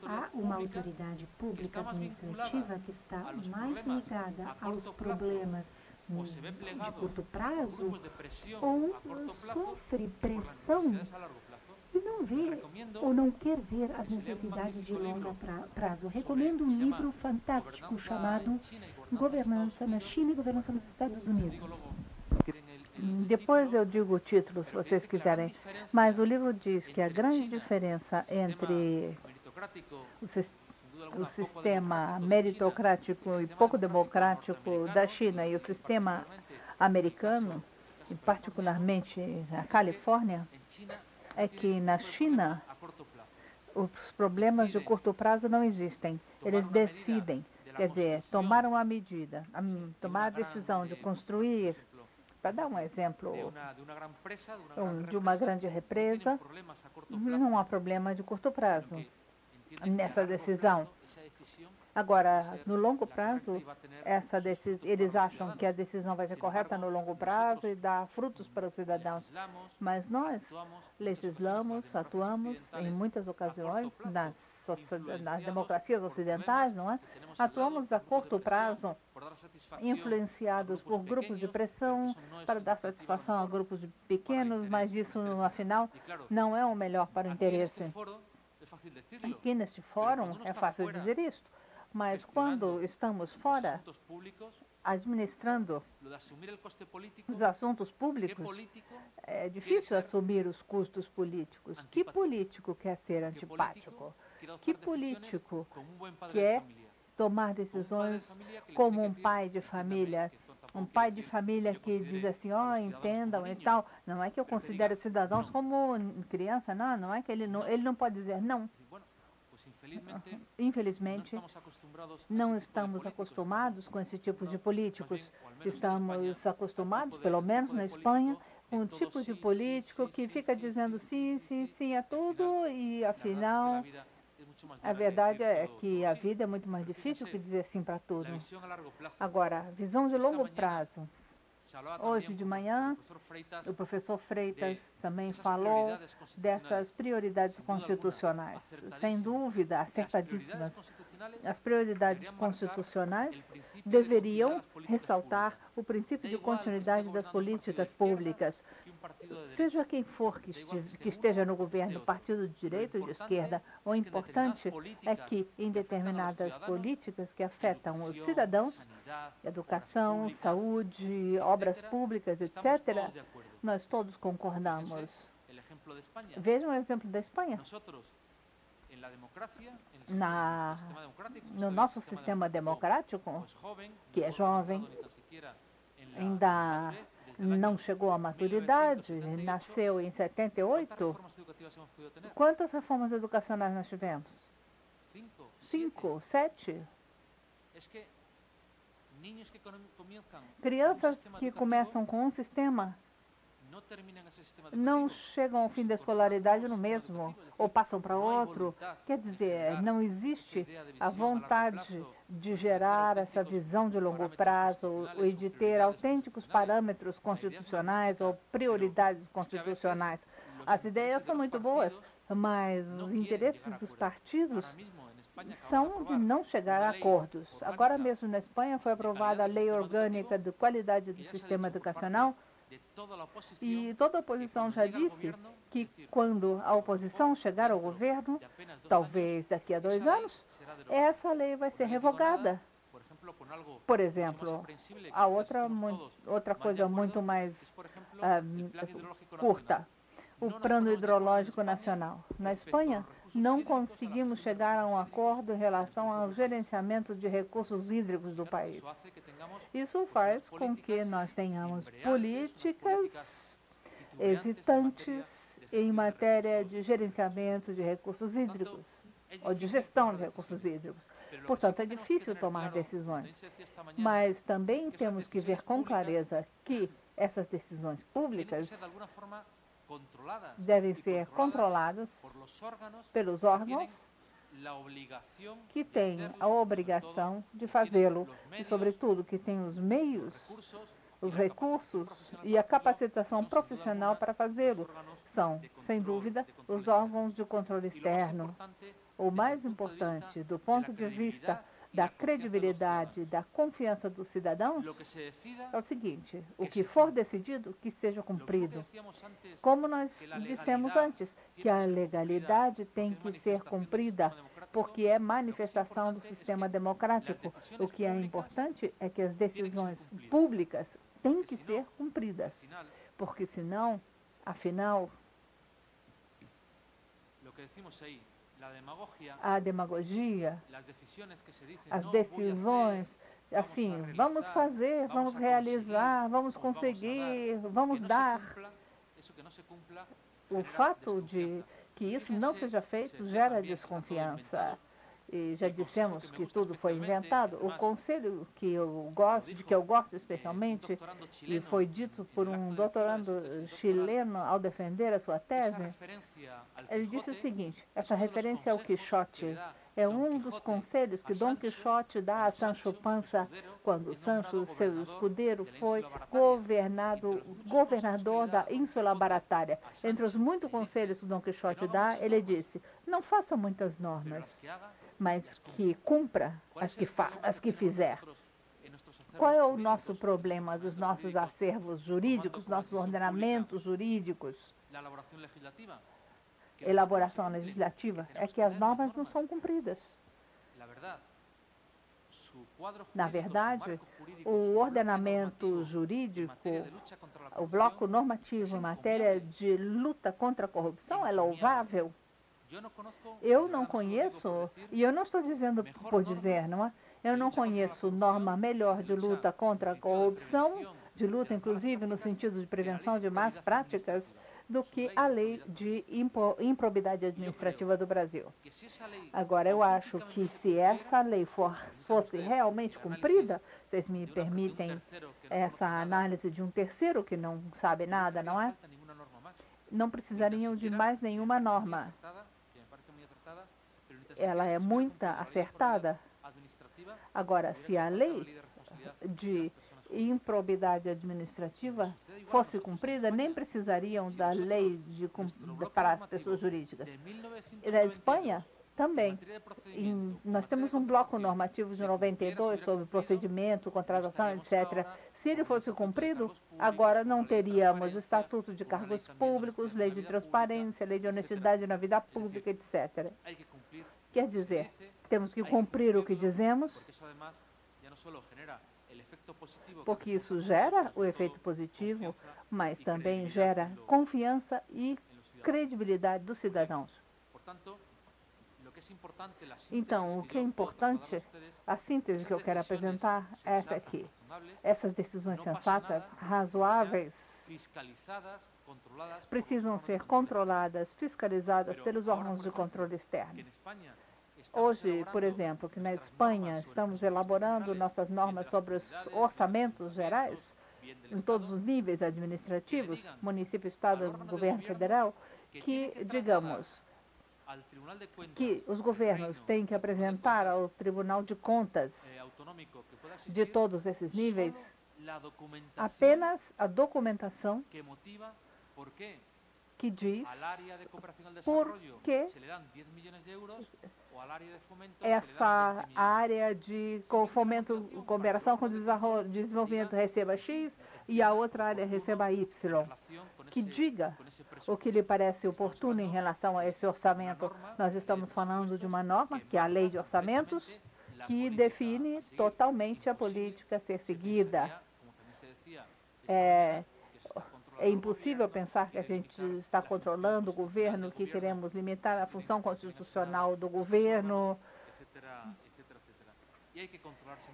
há uma autoridade pública administrativa que está mais ligada aos problemas de curto prazo ou sofre pressão e não vê ou não quer ver as necessidades de longo prazo. Recomendo um livro fantástico chamado Governança na China e Governança nos Estados Unidos. Depois eu digo o título, se vocês quiserem. Mas o livro diz que a grande diferença entre o sistema meritocrático e pouco democrático da China e o sistema americano, e particularmente na Califórnia, é que na China os problemas de curto prazo não existem. Eles decidem, quer dizer, tomaram a medida, tomar a decisão de construir. Para dar um exemplo de uma grande represa, não há problema de curto prazo nessa decisão. Agora, no longo prazo, eles acham que a decisão vai ser correta no longo prazo e dar frutos para os cidadãos. Mas nós legislamos, atuamos em muitas ocasiões nas democracias ocidentais, não é? Atuamos a curto prazo, influenciados por grupos de pressão para dar satisfação a grupos pequenos, mas isso, afinal, não é o melhor para o interesse. Aqui neste fórum é fácil dizer isso. Mas quando estamos fora, administrando os assuntos públicos, é difícil assumir os custos políticos. Que político quer ser antipático? Que político quer tomar decisões como um pai de família? Um pai de família que diz assim, entendam e tal. Não é que eu considero os cidadãos como criança, não é que ele não pode dizer não. Infelizmente, não estamos acostumados com esse tipo de políticos. Estamos acostumados, pelo menos na Espanha, com um tipo de político que fica dizendo sim, sim, sim a tudo e, afinal, a verdade é que a vida é muito mais difícil que dizer sim para tudo. Agora, visão de longo prazo. Hoje de manhã, o professor Freitas também falou dessas prioridades constitucionais. Sem dúvida, acertadíssimas. As prioridades constitucionais deveriam ressaltar o princípio de continuidade das políticas públicas. seja quem for que esteja no governo, partido de direita ou de esquerda, o importante é que em determinadas políticas que afetam os cidadãos, educação, saúde, obras públicas, etc., nós todos concordamos. Vejam o exemplo da Espanha. No nosso sistema democrático, que é jovem, ainda não chegou à maturidade, nasceu em 78. Quantas reformas educacionais nós tivemos? 5, 7. Crianças que começam com um sistema não chegam ao fim da escolaridade no mesmo, ou passam para outro. Quer dizer, não existe a vontade de gerar essa visão de longo prazo e de ter autênticos parâmetros constitucionais ou prioridades constitucionais. As ideias são muito boas, mas os interesses dos partidos são de não chegar a acordos. Agora mesmo na Espanha foi aprovada a Lei Orgânica de Qualidade do Sistema Educacional, e toda a oposição já disse que quando a oposição chegar ao governo, talvez daqui a 2 anos, essa lei vai ser revogada. Por exemplo, a outra coisa muito mais curta, o Plano Hidrológico Nacional. Na Espanha, não conseguimos chegar a um acordo em relação ao gerenciamento de recursos hídricos do país. Isso faz com que nós tenhamos políticas hesitantes em matéria de gerenciamento de recursos hídricos, ou de gestão de recursos hídricos. Portanto, é difícil tomar decisões. Mas também temos que ver com clareza que essas decisões públicas devem ser controladas pelos órgãos que têm a obrigação de fazê-lo e, sobretudo, que têm os meios, os recursos e a capacitação profissional para fazê-lo. São, sem dúvida, os órgãos de controle externo. O mais importante, do ponto de vista da credibilidade, da confiança dos cidadãos, é o seguinte: o que for decidido, que seja cumprido. Como nós dissemos antes, que a legalidade tem que ser cumprida, porque é manifestação do sistema democrático. O que é importante é que as decisões públicas têm que ser cumpridas, porque senão, afinal, a demagogia, as decisões, assim, vamos fazer, vamos realizar, vamos conseguir, vamos dar. O fato de que isso não seja feito gera desconfiança. E já dissemos que tudo foi inventado. O conselho que eu gosto especialmente, e foi dito por um doutorando chileno ao defender a sua tese, ele disse o seguinte: essa referência ao Quixote é um dos conselhos que Dom Quixote dá a Sancho Panza quando Sancho, seu escudeiro, foi governador da Ínsula Baratária. Entre os muitos conselhos que Dom Quixote dá, ele disse: não faça muitas normas, mas que cumpra as que fizer. Qual é o nosso problema dos nossos acervos jurídicos, nossos ordenamentos jurídicos? Elaboração legislativa é que as normas não são cumpridas. Na verdade, o ordenamento jurídico, o bloco normativo em matéria de luta contra a corrupção é louvável. Eu não conheço, e eu não estou dizendo por dizer, não é? Eu não conheço norma melhor de luta contra a corrupção, de luta inclusive no sentido de prevenção de más práticas, do que a lei de improbidade administrativa do Brasil. Agora, eu acho que se essa lei fosse realmente cumprida, vocês me permitem essa análise de um terceiro que não sabe nada, não é? Não precisariam de mais nenhuma norma. Ela é muito acertada. Agora, se a lei de improbidade administrativa fosse cumprida, nem precisariam da lei para as pessoas jurídicas. E na Espanha, também. Nós temos um bloco normativo de 92 sobre procedimento, contratação, etc. Se ele fosse cumprido, agora não teríamos estatuto de cargos públicos, lei de transparência, lei de honestidade na vida pública, etc. Quer dizer, temos que cumprir o que dizemos, porque isso gera o efeito positivo, mas também gera confiança e credibilidade dos cidadãos. Então, o que é importante, a síntese que eu quero apresentar é essa aqui. Essas decisões sensatas, razoáveis, precisam ser controladas, fiscalizadas pelos órgãos de controle externo. Hoje, por exemplo, que na Espanha estamos elaborando nossas normas sobre os orçamentos gerais, em todos os níveis administrativos, município, estado, governo federal, que, digamos, que os governos têm que apresentar ao Tribunal de Contas de todos esses níveis apenas a documentação que diz por que essa área de fomento, cooperação com desenvolvimento receba X e a outra área receba Y. Que diga o que lhe parece oportuno em relação a esse orçamento. Nós estamos falando de uma norma, que é a Lei de Orçamentos, que define totalmente a política a ser seguida. É impossível pensar que a gente está controlando o governo, que queremos limitar a função constitucional do governo.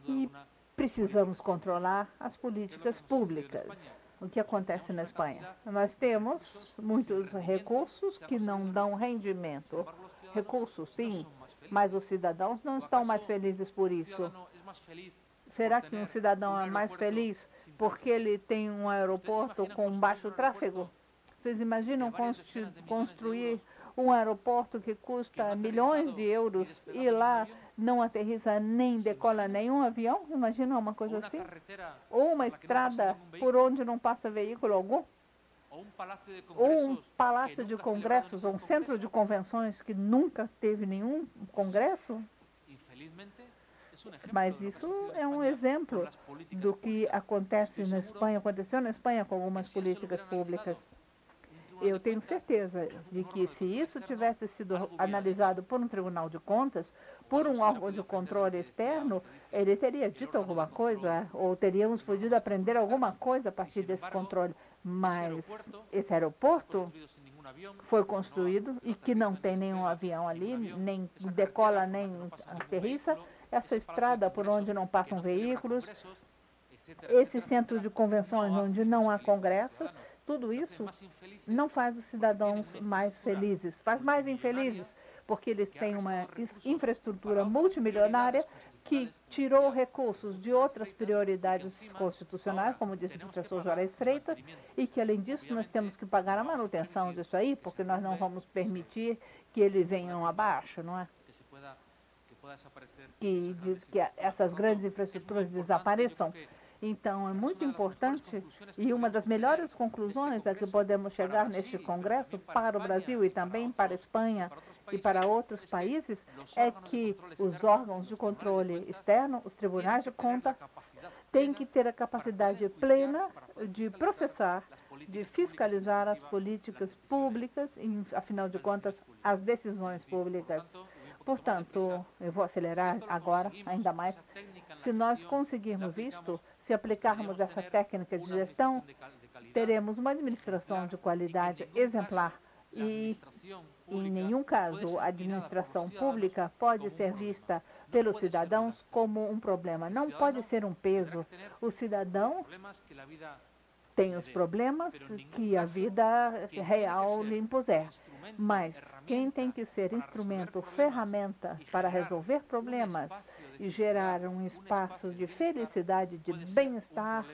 E precisamos controlar as políticas públicas. O que acontece na Espanha? Nós temos muitos recursos que não dão rendimento. Recursos, sim, mas os cidadãos não estão mais felizes por isso. Será que um cidadão é mais feliz porque ele tem um aeroporto com baixo tráfego? Vocês imaginam construir um aeroporto que custa milhões de euros e lá não aterriza nem decola nenhum avião? Imagina uma coisa assim? Ou uma estrada por onde não passa veículo algum? Ou um palácio de congressos, ou um centro de convenções que nunca teve nenhum congresso? Mas isso é um exemplo do que acontece na Espanha, aconteceu na Espanha com algumas políticas públicas. Eu tenho certeza de que se isso tivesse sido analisado por um tribunal de contas, por um órgão de controle externo, ele teria dito alguma coisa, ou teríamos podido aprender alguma coisa a partir desse controle. Mas esse aeroporto foi construído e que não tem nenhum avião ali, nem decola, nem aterrissa. Essa estrada por onde não passam veículos, esse centro de convenções onde não há congressos, tudo isso não faz os cidadãos mais felizes, faz mais infelizes, porque eles têm uma infraestrutura multimilionária que tirou recursos de outras prioridades constitucionais, como disse o professor Juarez Freitas, e que, além disso, nós temos que pagar a manutenção disso aí, porque nós não vamos permitir que eles venham abaixo, não é? Que essas grandes infraestruturas desapareçam. Então, é muito importante, e uma das melhores conclusões a que podemos chegar neste Congresso para o Brasil e também para a Espanha e para outros países, é que os órgãos de controle externo, os tribunais de contas, têm que ter a capacidade plena de processar, de fiscalizar as políticas públicas e, afinal de contas, as decisões públicas. Portanto, eu vou acelerar agora, ainda mais. Se nós conseguirmos isto, se aplicarmos essa técnica de gestão, teremos uma administração de qualidade exemplar e, em nenhum caso, a administração pública pode ser vista pelos cidadãos como um problema. Não pode ser um peso. O cidadão tem os problemas que a vida real lhe impuser. Mas quem tem que ser instrumento, ferramenta para resolver problemas e gerar um espaço de felicidade, de bem-estar,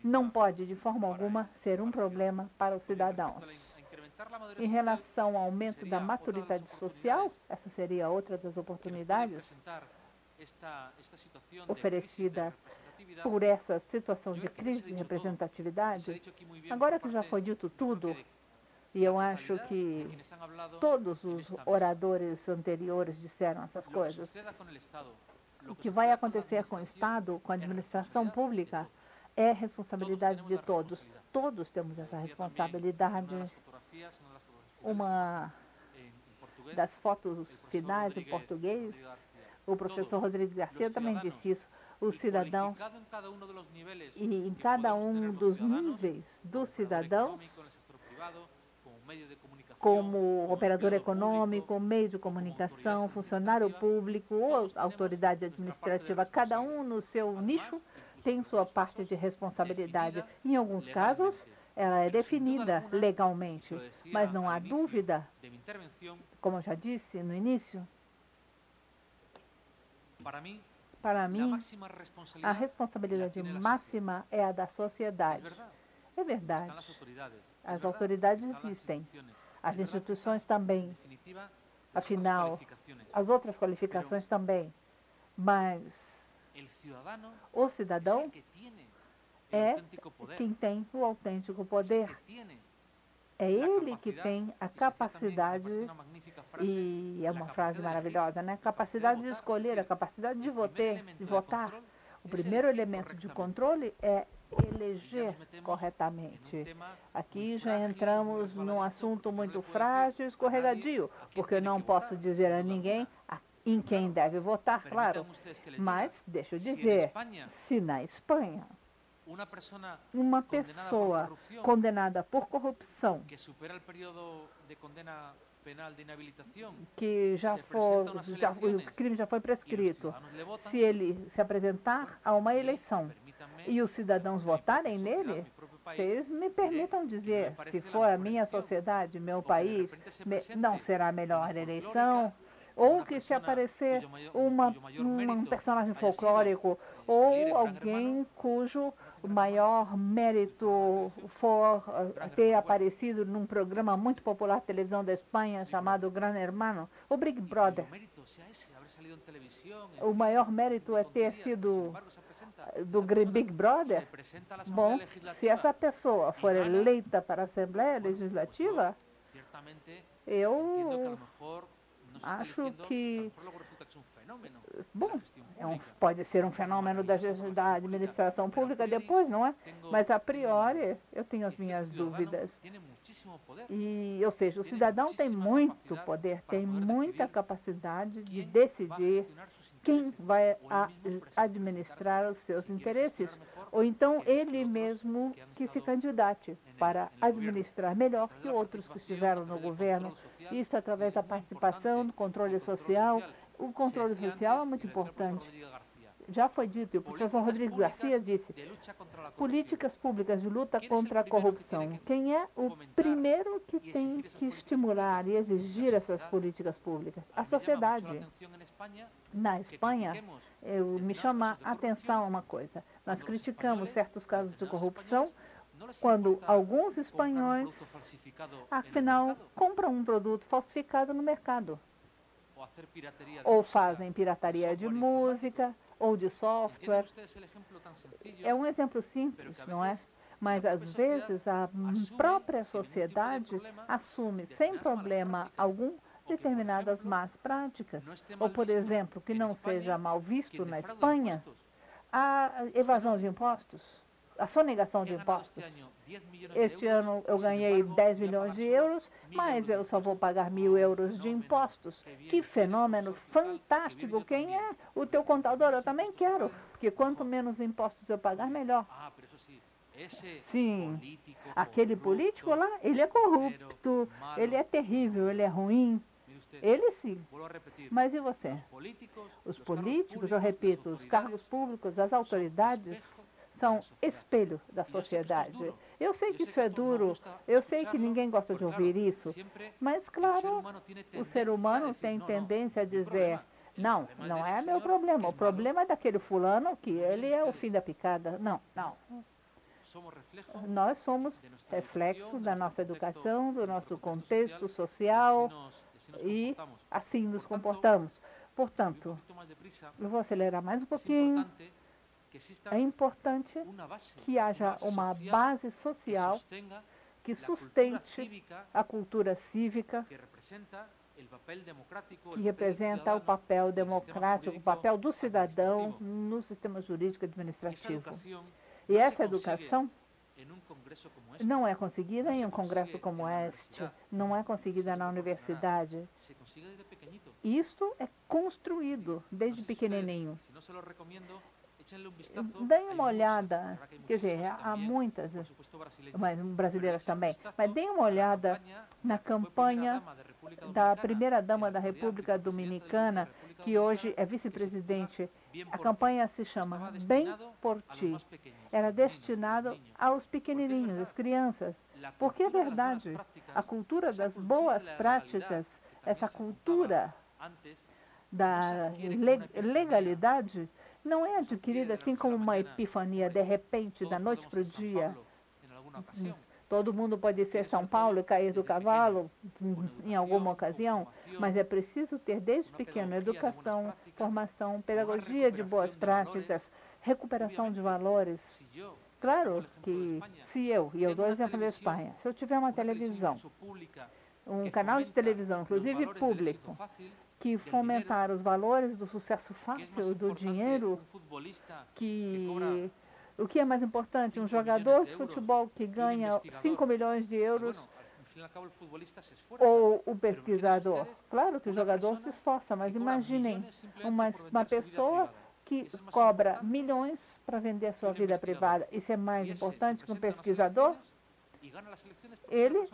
não pode, de forma alguma, ser um problema para os cidadãos. Em relação ao aumento da maturidade social, essa seria outra das oportunidades oferecida por essa situação de crise de representatividade. Agora que já foi dito tudo, e eu acho que todos os oradores anteriores disseram essas coisas, o que vai acontecer com o Estado, com a administração pública, é responsabilidade de todos. Todos temos essa responsabilidade. Uma das fotos finais em português, o professor Rodrigues Garcia também disse isso. Os cidadãos, e em cada um dos níveis dos cidadãos, como operador econômico, meio de comunicação, funcionário público ou autoridade administrativa, cada um no seu nicho tem sua parte de responsabilidade. Em alguns casos, ela é definida legalmente, mas não há dúvida, como eu já disse no início, para mim, a responsabilidade máxima é a da sociedade. É verdade. As autoridades existem, as instituições também, afinal, as outras qualificações também, mas o cidadão é quem tem o autêntico poder. É ele que tem a capacidade, e é uma frase maravilhosa, né? Capacidade de escolher, a capacidade de votar. O primeiro elemento de controle é eleger corretamente. Aqui já entramos num assunto muito frágil e escorregadio, porque eu não posso dizer a ninguém em quem deve votar, claro. Mas, deixa eu dizer, se na Espanha uma pessoa condenada por corrupção, que o crime já foi prescrito, se ele se apresentar a uma eleição e os cidadãos votarem nele, vocês me permitam dizer, se for a minha sociedade, meu país, não será a melhor eleição, ou que se aparecer um personagem folclórico ou alguém cujo maior mérito for ter aparecido num programa muito popular de televisão da Espanha chamado Gran Hermano, o Big Brother. O maior mérito é ter sido do Big Brother. Bom, se essa pessoa for eleita para a Assembleia Legislativa, eu acho que, bom, pode ser um fenômeno da administração pública depois, não é? Mas, a priori, eu tenho as minhas dúvidas. E, ou seja, o cidadão tem muito poder, tem muita capacidade de decidir quem vai administrar os seus interesses, ou então ele mesmo que se candidate para administrar melhor que outros que estiveram no governo. Isso através da participação, do controle social. O controle social é muito importante. Já foi dito, e o professor Rodrigues Garcia disse, políticas públicas de luta contra a corrupção. Quem é o primeiro que tem que estimular e exigir essas políticas públicas? A sociedade. Na Espanha, me chama a atenção uma coisa. Nós criticamos certos casos de corrupção quando alguns espanhóis, afinal, compram um produto falsificado no mercado. Ou fazem pirataria de música, ou de software. É um exemplo simples, não é? Mas, às vezes, a própria sociedade assume, sem problema algum, determinadas más práticas. Ou, por exemplo, que não seja mal visto na Espanha, a evasão de impostos, a sonegação de impostos. Este ano eu ganhei 10 milhões de euros, mas eu só vou pagar 1.000 euros de impostos. Que fenômeno fantástico! Quem é o teu contador? Eu também quero, porque quanto menos impostos eu pagar, melhor. Sim, aquele político lá, ele é corrupto, ele é terrível, ele é ruim. Ele sim. Mas e você? Os políticos, eu repito, os cargos públicos, as autoridades são espelho da sociedade. Eu sei que isso é duro, eu sei que ninguém gosta de ouvir isso, mas, claro, o ser humano tem tendência a dizer, não, não é meu problema, o problema é daquele fulano que ele é o fim da picada. Não, não. Nós somos reflexo da nossa educação, do nosso contexto social e assim nos comportamos. Portanto, eu vou acelerar mais um pouquinho. É importante que haja uma base social que sustente a cultura cívica, que representa o papel democrático, o papel do cidadão no sistema jurídico administrativo. E essa educação não é conseguida em um congresso como este, não é conseguida na universidade. Isso é construído desde pequenininho. Deem uma olhada, quer dizer, há muitas, mas brasileiras também, mas deem uma olhada na campanha da primeira-dama da República Dominicana, que hoje é vice-presidente. A campanha se chama Bem por Ti. Era destinado aos pequenininhos, às crianças. Porque é verdade, a cultura das boas práticas, essa cultura da legalidade, não é adquirida assim como uma epifania, de repente, da noite para o dia. Todo mundo pode ser São Paulo e cair do cavalo em alguma ocasião, mas é preciso ter desde pequeno educação, formação, pedagogia de boas práticas, recuperação de valores. Claro que se eu dou exemplo da Espanha, se eu tiver uma televisão, um canal de televisão, inclusive público, que fomentar os valores do sucesso fácil, do dinheiro, o que é mais importante? Um jogador de futebol que ganha 5 milhões de euros ou o pesquisador? Claro que o jogador se esforça, mas imaginem uma pessoa que cobra milhões para vender sua vida privada. Isso é mais importante que um pesquisador? Ele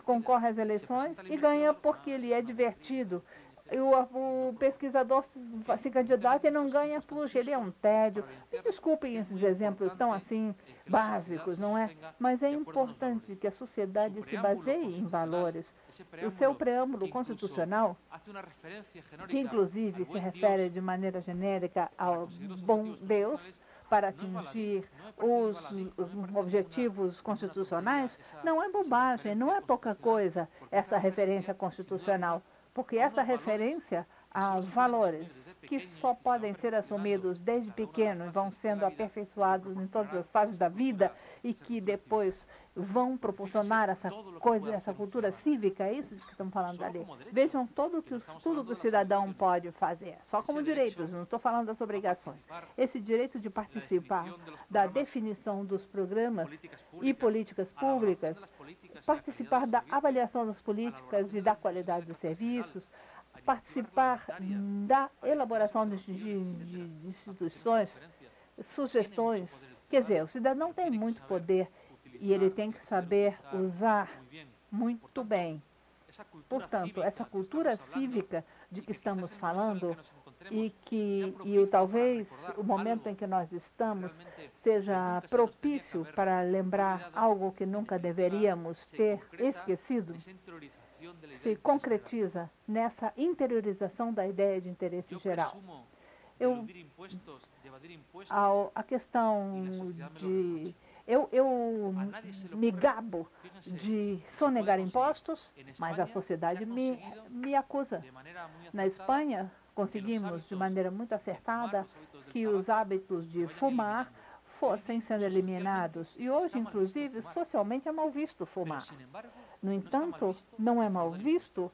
concorre às eleições e ganha porque ele é divertido. O pesquisador se candidata e não ganha, puxa, ele é um tédio. Me desculpem esses exemplos tão assim básicos, não é? Mas é importante que a sociedade se baseie em valores. O seu preâmbulo constitucional, que inclusive se refere de maneira genérica ao bom Deus, para atingir os objetivos constitucionais, não é bobagem, não é pouca coisa essa referência constitucional. Porque essa referência a valores que só podem ser assumidos desde pequeno e vão sendo aperfeiçoados em todas as fases da vida e que depois vão proporcionar essa coisa, essa cultura cívica, é isso que estamos falando ali. Vejam tudo que o cidadão pode fazer, só como direitos, não estou falando das obrigações. Esse direito de participar da definição dos programas e políticas públicas, participar da avaliação das políticas e da qualidade dos serviços, participar da elaboração de instituições, sugestões. Quer dizer, o cidadão tem muito poder e ele tem que saber usar muito bem. Portanto, essa cultura cívica de que estamos falando talvez o momento em que nós estamos seja propício para lembrar algo que nunca deveríamos ter esquecido, se concretiza nessa interiorização da ideia de interesse geral. A questão de... Eu me gabo de sonegar impostos, mas a sociedade me acusa. Na Espanha, conseguimos, de maneira muito acertada, que os hábitos de fumar fossem sendo eliminados. E hoje, inclusive, socialmente é mal visto fumar. No entanto, não é mal visto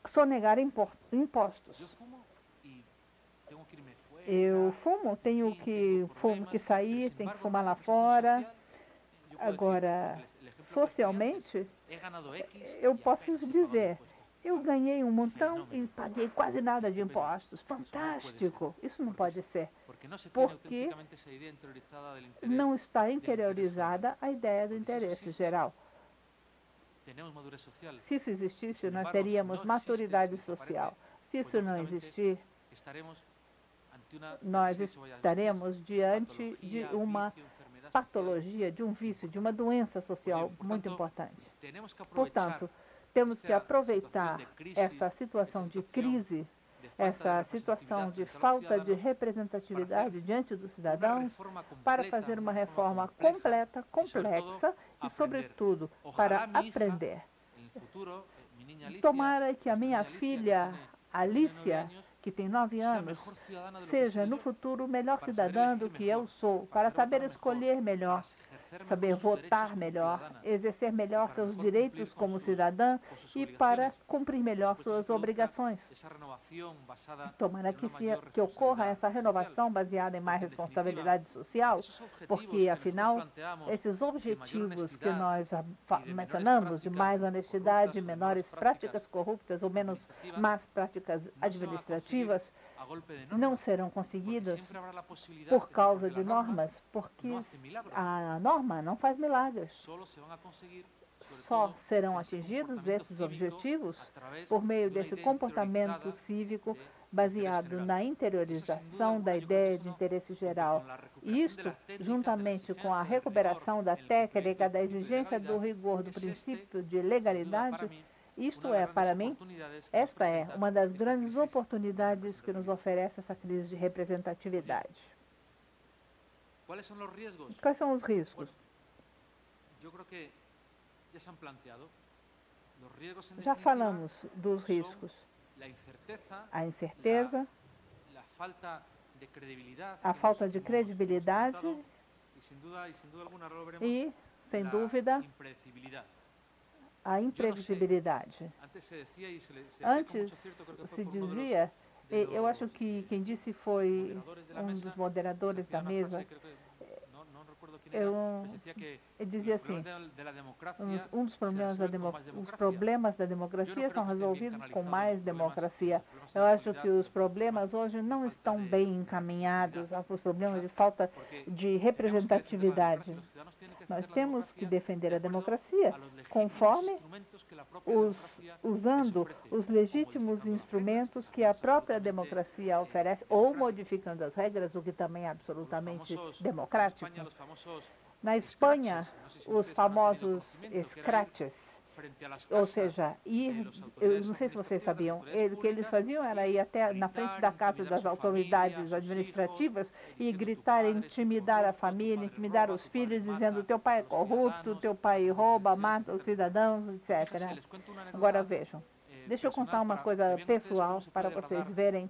sonegar impostos. Eu fumo, tenho que sair, tenho que fumar lá fora. Agora, socialmente, eu posso dizer, eu ganhei um montão e paguei quase nada de impostos. Fantástico! Isso não pode ser, porque não está interiorizada a ideia do interesse geral. Se isso existisse, nós teríamos maturidade social. Se isso não existir, nós estaremos diante de uma patologia, de um vício, de uma doença social muito importante. Portanto, temos que aproveitar essa situação de crise, essa situação de falta de representatividade diante dos cidadãos, para fazer uma reforma completa, complexa e, sobretudo, para aprender. Tomara que a minha filha, Alicia, que tem 9 anos, seja no futuro o melhor cidadã do que eu sou, para saber escolher melhor, saber votar melhor, exercer melhor seus direitos como cidadã e para cumprir melhor suas obrigações. Tomara que ocorra essa renovação baseada em mais responsabilidade social, porque, afinal, esses objetivos que nós mencionamos, de mais honestidade, menores práticas corruptas ou menos más práticas administrativas, não serão conseguidos por causa de normas, porque a norma não faz milagres. Só serão atingidos esses objetivos por meio desse comportamento cívico baseado na interiorização da ideia de interesse geral. E isto, juntamente com a recuperação da técnica, da exigência do rigor do princípio de legalidade, isto é, para mim, esta é uma das grandes oportunidades que nos oferece essa crise de representatividade. Quais são os riscos? Já falamos dos riscos. A incerteza, a falta de credibilidade e, sem dúvida, a imprevisibilidade. Antes se dizia, eu acho que quem disse foi um dos moderadores da mesa, ele dizia assim, um dos problemas da democracia são resolvidos com mais democracia. Eu acho que os problemas hoje não estão bem encaminhados, os problemas de falta de representatividade. Nós temos que defender a democracia conforme usando os legítimos instrumentos que a própria democracia oferece, ou modificando as regras, o que também é absolutamente democrático. Na Espanha, os famosos scratches, ou seja, eu não sei se vocês sabiam, o que eles faziam era ir até na frente da casa das autoridades administrativas e gritar, intimidar a família, intimidar os filhos, dizendo: teu pai é corrupto, teu pai rouba, mata os cidadãos, etc. Agora vejam, deixa eu contar uma coisa pessoal para vocês verem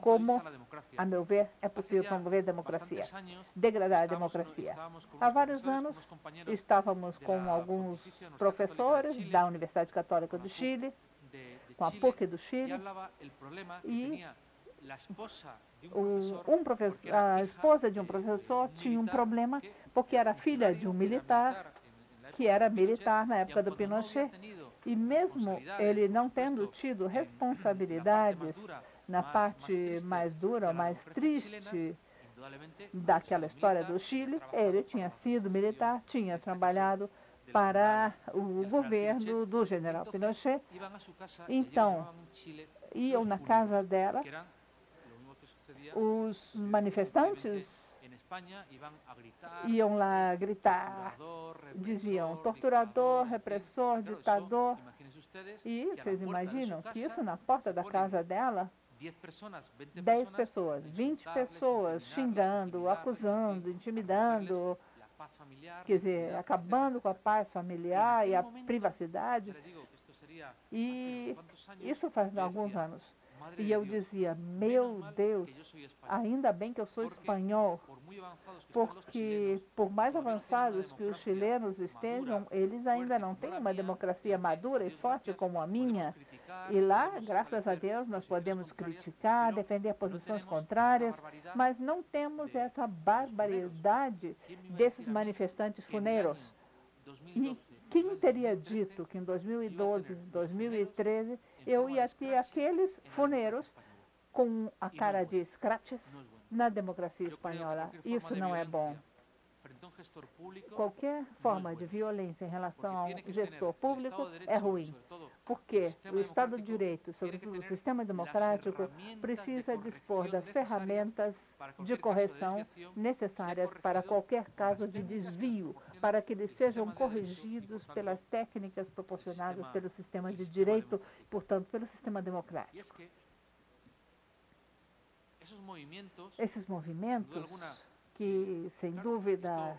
como, a meu ver, é possível promover democracia, degradar a democracia. Há vários anos, estávamos com alguns professores da Universidade Católica do Chile, com a PUC do Chile, e a esposa de um professor tinha um problema porque era filha de um militar, que era militar na época do Pinochet, e mesmo ele não tendo tido responsabilidades na parte mais dura, mais triste daquela história do Chile, ele tinha sido militar, tinha trabalhado para o governo do general Pinochet. Então, iam na casa dela, os manifestantes iam lá gritar, diziam torturador, repressor, ditador. E vocês imaginam que isso na porta da casa dela, 10 pessoas, 20 pessoas xingando, acusando, intimidando, quer dizer, acabando com a paz familiar e a privacidade. E isso faz alguns anos. E eu dizia, meu Deus, ainda bem que eu sou espanhol, porque por mais avançados que os chilenos estejam, eles ainda não têm uma democracia madura e forte como a minha. E lá, graças a Deus, nós podemos criticar, defender posições contrárias, mas não temos essa barbaridade desses manifestantes funeiros. E quem teria dito que em 2012, 2013, eu ia ter aqueles funeiros com a cara de scratches na democracia espanhola? Isso não é bom. Qualquer forma de violência em relação a um gestor público é ruim, porque o Estado de Direito, sobretudo o sistema democrático, precisa dispor das ferramentas de correção necessárias para qualquer caso de desvio, para que eles sejam corrigidos pelas técnicas proporcionadas pelo sistema de direito, portanto, pelo sistema democrático. Esses movimentos que, sem dúvida,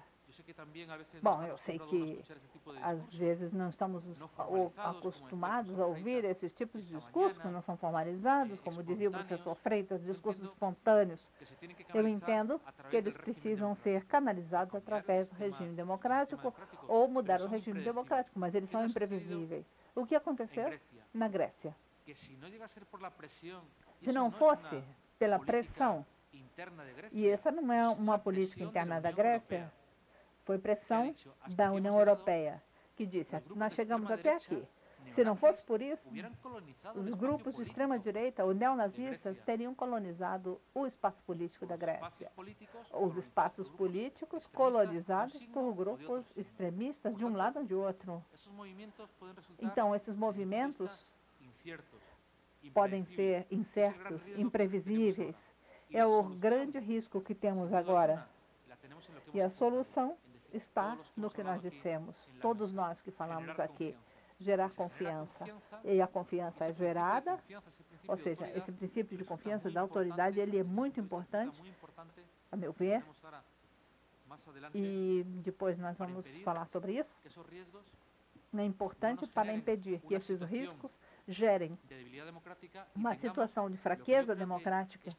Bom, eu sei que às vezes não estamos acostumados a ouvir esses tipos de discursos que não são formalizados, como dizia o professor Freitas, discursos espontâneos. Eu entendo que eles precisam ser canalizados através do regime democrático ou mudar o regime democrático, mas eles são imprevisíveis. O que aconteceu na Grécia? Se não fosse pela pressão, e essa não é uma política interna da Grécia, foi pressão da União Europeia, que disse, nós chegamos até aqui. Se não fosse por isso, os grupos de extrema-direita, os neonazistas, teriam colonizado o espaço político da Grécia. Os espaços políticos colonizados por grupos extremistas de um lado ou de outro. Então, esses movimentos podem ser incertos, imprevisíveis. É o grande risco que temos agora. E a solução está no que nós dissemos, todos nós que falamos aqui, gerar confiança. E a confiança é gerada, ou seja, esse princípio de confiança da autoridade, ele é muito importante, a meu ver, e depois nós vamos falar sobre isso. É importante para impedir que esses riscos gerem uma situação de fraqueza democrática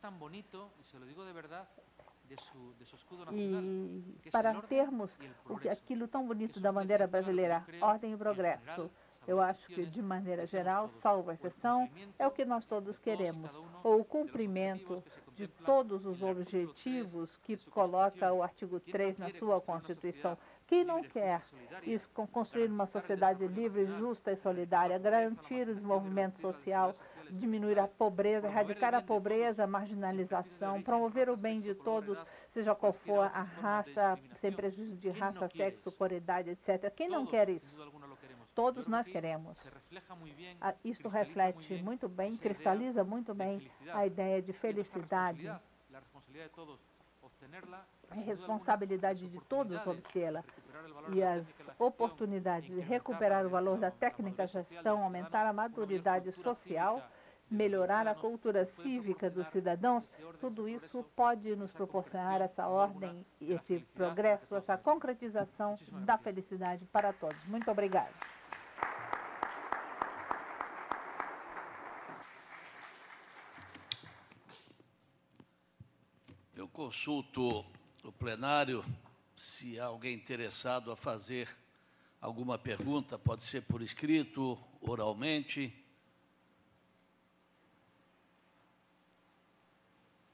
e para termos aquilo tão bonito da bandeira brasileira, ordem e progresso. Eu acho que, de maneira geral, salvo exceção, é o que nós todos queremos, ou o cumprimento de todos os objetivos que coloca o artigo 3 na sua Constituição. Quem não quer isso, construir uma sociedade livre, justa e solidária, garantir o desenvolvimento social, diminuir a pobreza, erradicar a pobreza, a marginalização, promover o bem de todos, seja qual for a raça, sem prejuízo de raça, sexo, cor, idade, etc. Quem não quer isso? Todos nós queremos. Isto reflete muito bem, cristaliza muito bem a ideia de felicidade. A responsabilidade de todos obtê-la e as oportunidades de recuperar o valor da técnica gestão, aumentar a maturidade social, melhorar a cultura cívica dos cidadãos, tudo isso pode nos proporcionar essa ordem, esse progresso, essa concretização da felicidade para todos. Muito obrigada. Eu consulto o plenário, se há alguém interessado a fazer alguma pergunta, pode ser por escrito, oralmente.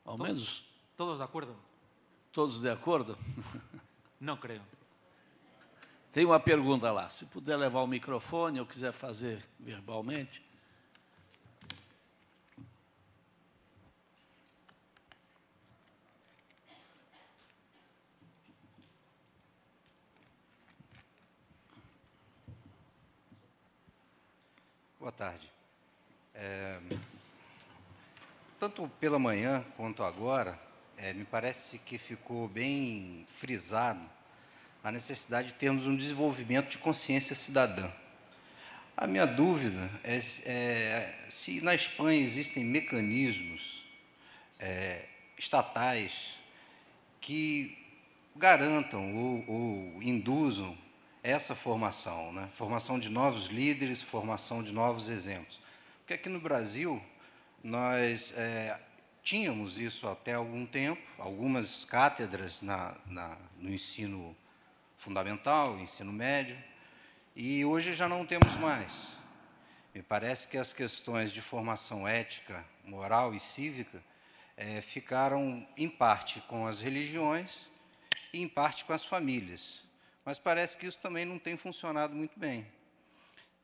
Ao menos... Todos de acordo? Todos de acordo? Não creio. Tem uma pergunta lá. Se puder levar o microfone ou quiser fazer verbalmente. Boa tarde. Tanto pela manhã quanto agora, me parece que ficou bem frisado a necessidade de termos um desenvolvimento de consciência cidadã. A minha dúvida é se na Espanha existem mecanismos estatais que garantam ou induzam essa formação, né? Formação de novos líderes, formação de novos exemplos. Porque aqui no Brasil, nós tínhamos isso até algum tempo, algumas cátedras no ensino fundamental, ensino médio, e hoje já não temos mais. Me parece que as questões de formação ética, moral e cívica ficaram, em parte, com as religiões e, em parte, com as famílias. Mas parece que isso também não tem funcionado muito bem.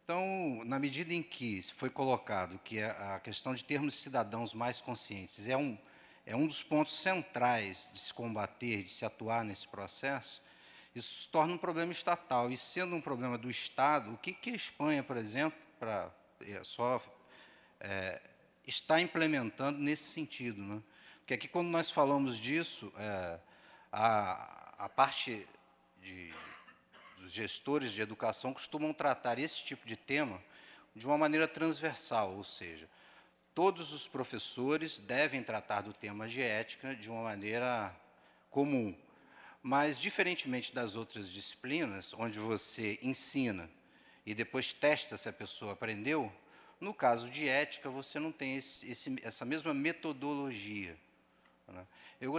Então, na medida em que foi colocado que a questão de termos cidadãos mais conscientes é um dos pontos centrais de se combater, de se atuar nesse processo, isso se torna um problema estatal. E, sendo um problema do Estado, o que a Espanha, por exemplo, está implementando nesse sentido, né? Porque aqui, quando nós falamos disso, a parte dos gestores de educação costumam tratar esse tipo de tema de uma maneira transversal, ou seja, todos os professores devem tratar do tema de ética de uma maneira comum. Mas, diferentemente das outras disciplinas, onde você ensina e depois testa se a pessoa aprendeu, no caso de ética, você não tem essa mesma metodologia, né? Eu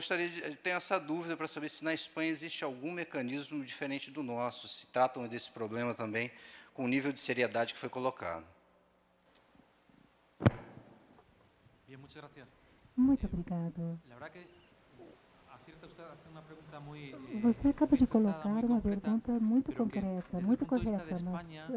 tenho essa dúvida para saber se na Espanha existe algum mecanismo diferente do nosso, se tratam desse problema também com o nível de seriedade que foi colocado. Bien, muchas gracias. Muito obrigado. La verdad que acierta usted a hacer una pregunta muy Você acaba de colocar muy uma concreta, pergunta muito pero que, concreta, desde muito el punto de vista correta, de mas España,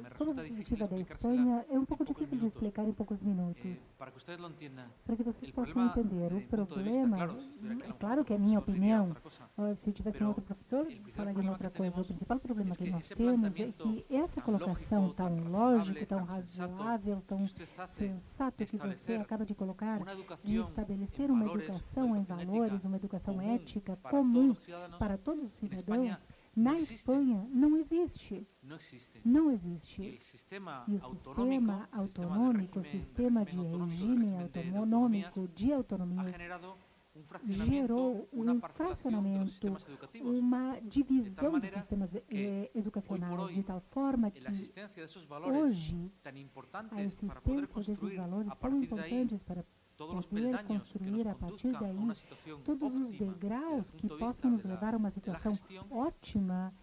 me sob a resulta difícil perspectiva da explicársela Espanha é um en pouco pocos difícil de minutos. explicar em poucos minutos. Para que ustedes lo entiendan, Para que vocês el possam problema, entender, desde o mi punto de vista, problema, claro, si estuviera aquí é Alonso claro que é a minha Alfonso diría opinião, otra cosa. se eu tivesse um Pero outro professor, el principal falaria problema outra que coisa. O tenemos principal problema es que que nós ese temos é planteamiento que essa tan colocação lógico, tão tan lógico, razonable, tão tan sensato, razoável, tão que usted hace sensato de que você establecer acaba de colocar, una de educación estabelecer en uma valores, educação una em educación valores, ética uma educação común ética para comum todos los ciudadanos, para todos os en España cidadãos, na no existe. Espanha não existe. no existe. Não Y existe. el sistema E o sistema autonômico, o sistema de regime autonômico de ha autonomias, generado un gerou fraccionamiento, una um parcelación de los fracionamento, sistemas educativos. uma divisão dos maneira sistemas que, educacionais, hoy por de tal forma La que existencia de esos valores hoje tan a importantes para poder existência desses construir valores a tão partir de ahí importantes para todos los poder peldaños que nos construir a partir conduzcan a daí una situación todos os óptima degraus desde que el punto de possam nos vista levar a uma de la situação gestión, ótima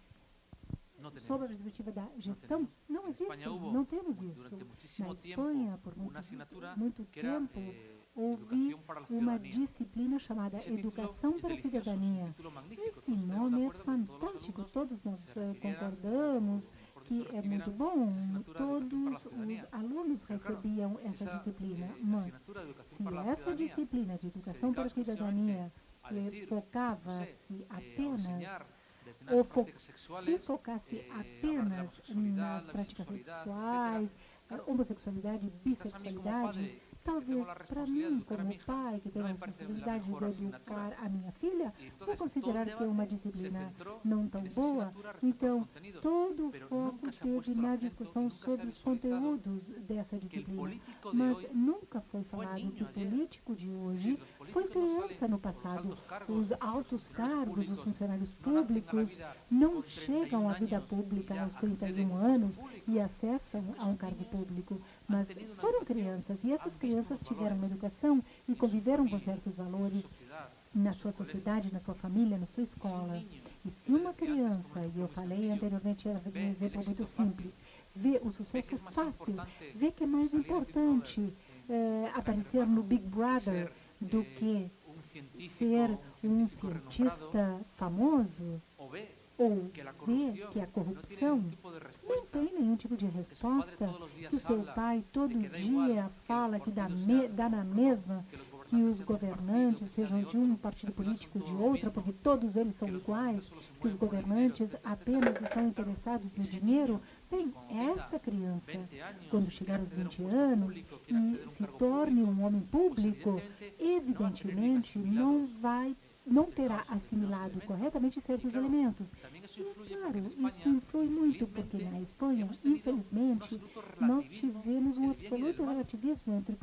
no tenemos. sob a perspectiva da gestão. tenemos. Não En existe, España hubo não temos isso. durante muchísimo Na tiempo Espanha, por una asignatura muito que era tempo, houve educación para la uma ciudadanía. disciplina chamada Ese título Educação es para a delicioso, es un Cidadania. título magnífico, Esse todos estaremos de nome é acuerdo que todos los fantástico, alumnos todos nós se refirieran, concordamos o mejor que dicho, é muito recibieran bom, esa asignatura de todos educación para la os ciudadanía. alunos Pero claro, recebiam si essa esa, disciplina, la mas asignatura de educación se para la essa ciudadanía disciplina de Educação para a Cidadania a decir, focava-se a apenas enseñar ou determinadas prácticas se sexuales, focasse hablar de apenas la homosexualidad, nas la práticas bisexualidad, sexuais, Claro, homossexualidade, quizás a mí como bissexualidade, padre, talvez tengo la para responsabilidad de mim, educar a como mi hija, pai, que tenho no a me parece la responsabilidade mejor de asignatura. educar a minha filha, Y vou entonces considerar todo que é el uma debate se disciplina centró não tão en esa boa, asignatura respecto a los então contenidos, todo o pero foco nunca se ha teve puesto el na acento discussão y nunca se ha sobre os visualizado conteúdos dessa que el disciplina. político de Mas hoy nunca foi fue falado niño que o ayer. político de hoje Los políticos foi no criança salen no por los passado. altos cargos, Os los altos funcionarios cargos, públicos, os funcionários no nacen a la públicos vida não con chegam à 31 vida años pública y ya aos acceden 31 a anos puestos públicos. e acessam a um cargo público, mas tenido una foram educación, crianças e essas han visto crianças los tiveram uma valores educação e en su conviveram com familia, certos en valores su sociedad, na en su sua colegio. sociedade, na sua família, na sua escola. E se uma criança, e eu falei anteriormente, era de um exemplo muito simples, vê o sucesso fácil, vê que é mais importante aparecer no Big Brother do que un científico, ser um científico renombrado, cientista famoso, o ve ou que la vê que a no tiene corrupção ningún tipo de não respuesta. tem nenhum tipo de resposta, que o seu pai todo de que dá dia igual fala que que os dá, partidos dá na mesma, que os governantes sejam de um partido político ou de outro, porque todos eles são iguais, que os governantes apenas estão interessados no dinheiro. Bem, essa criança, quando chegar aos 20 anos e se torne um homem público, evidentemente não terá assimilado corretamente certos elementos. E, claro, isso influi muito, porque na Espanha, infelizmente, nós tivemos um absoluto relativismo entre o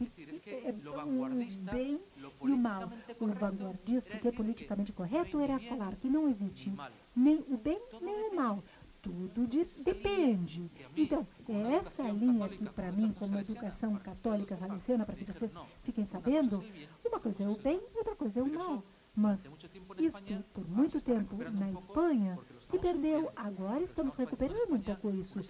bem e o mal. O vanguardista, que é politicamente correto, era falar que não existe nem o bem nem o mal. Tudo depende. Então, é essa linha que, para mim, como educação católica valesiana, para que vocês fiquem sabendo, uma coisa é o bem, outra coisa é o mal. Mas isso, por muito tempo, na Espanha, se perdeu. Agora estamos recuperando um pouco isso,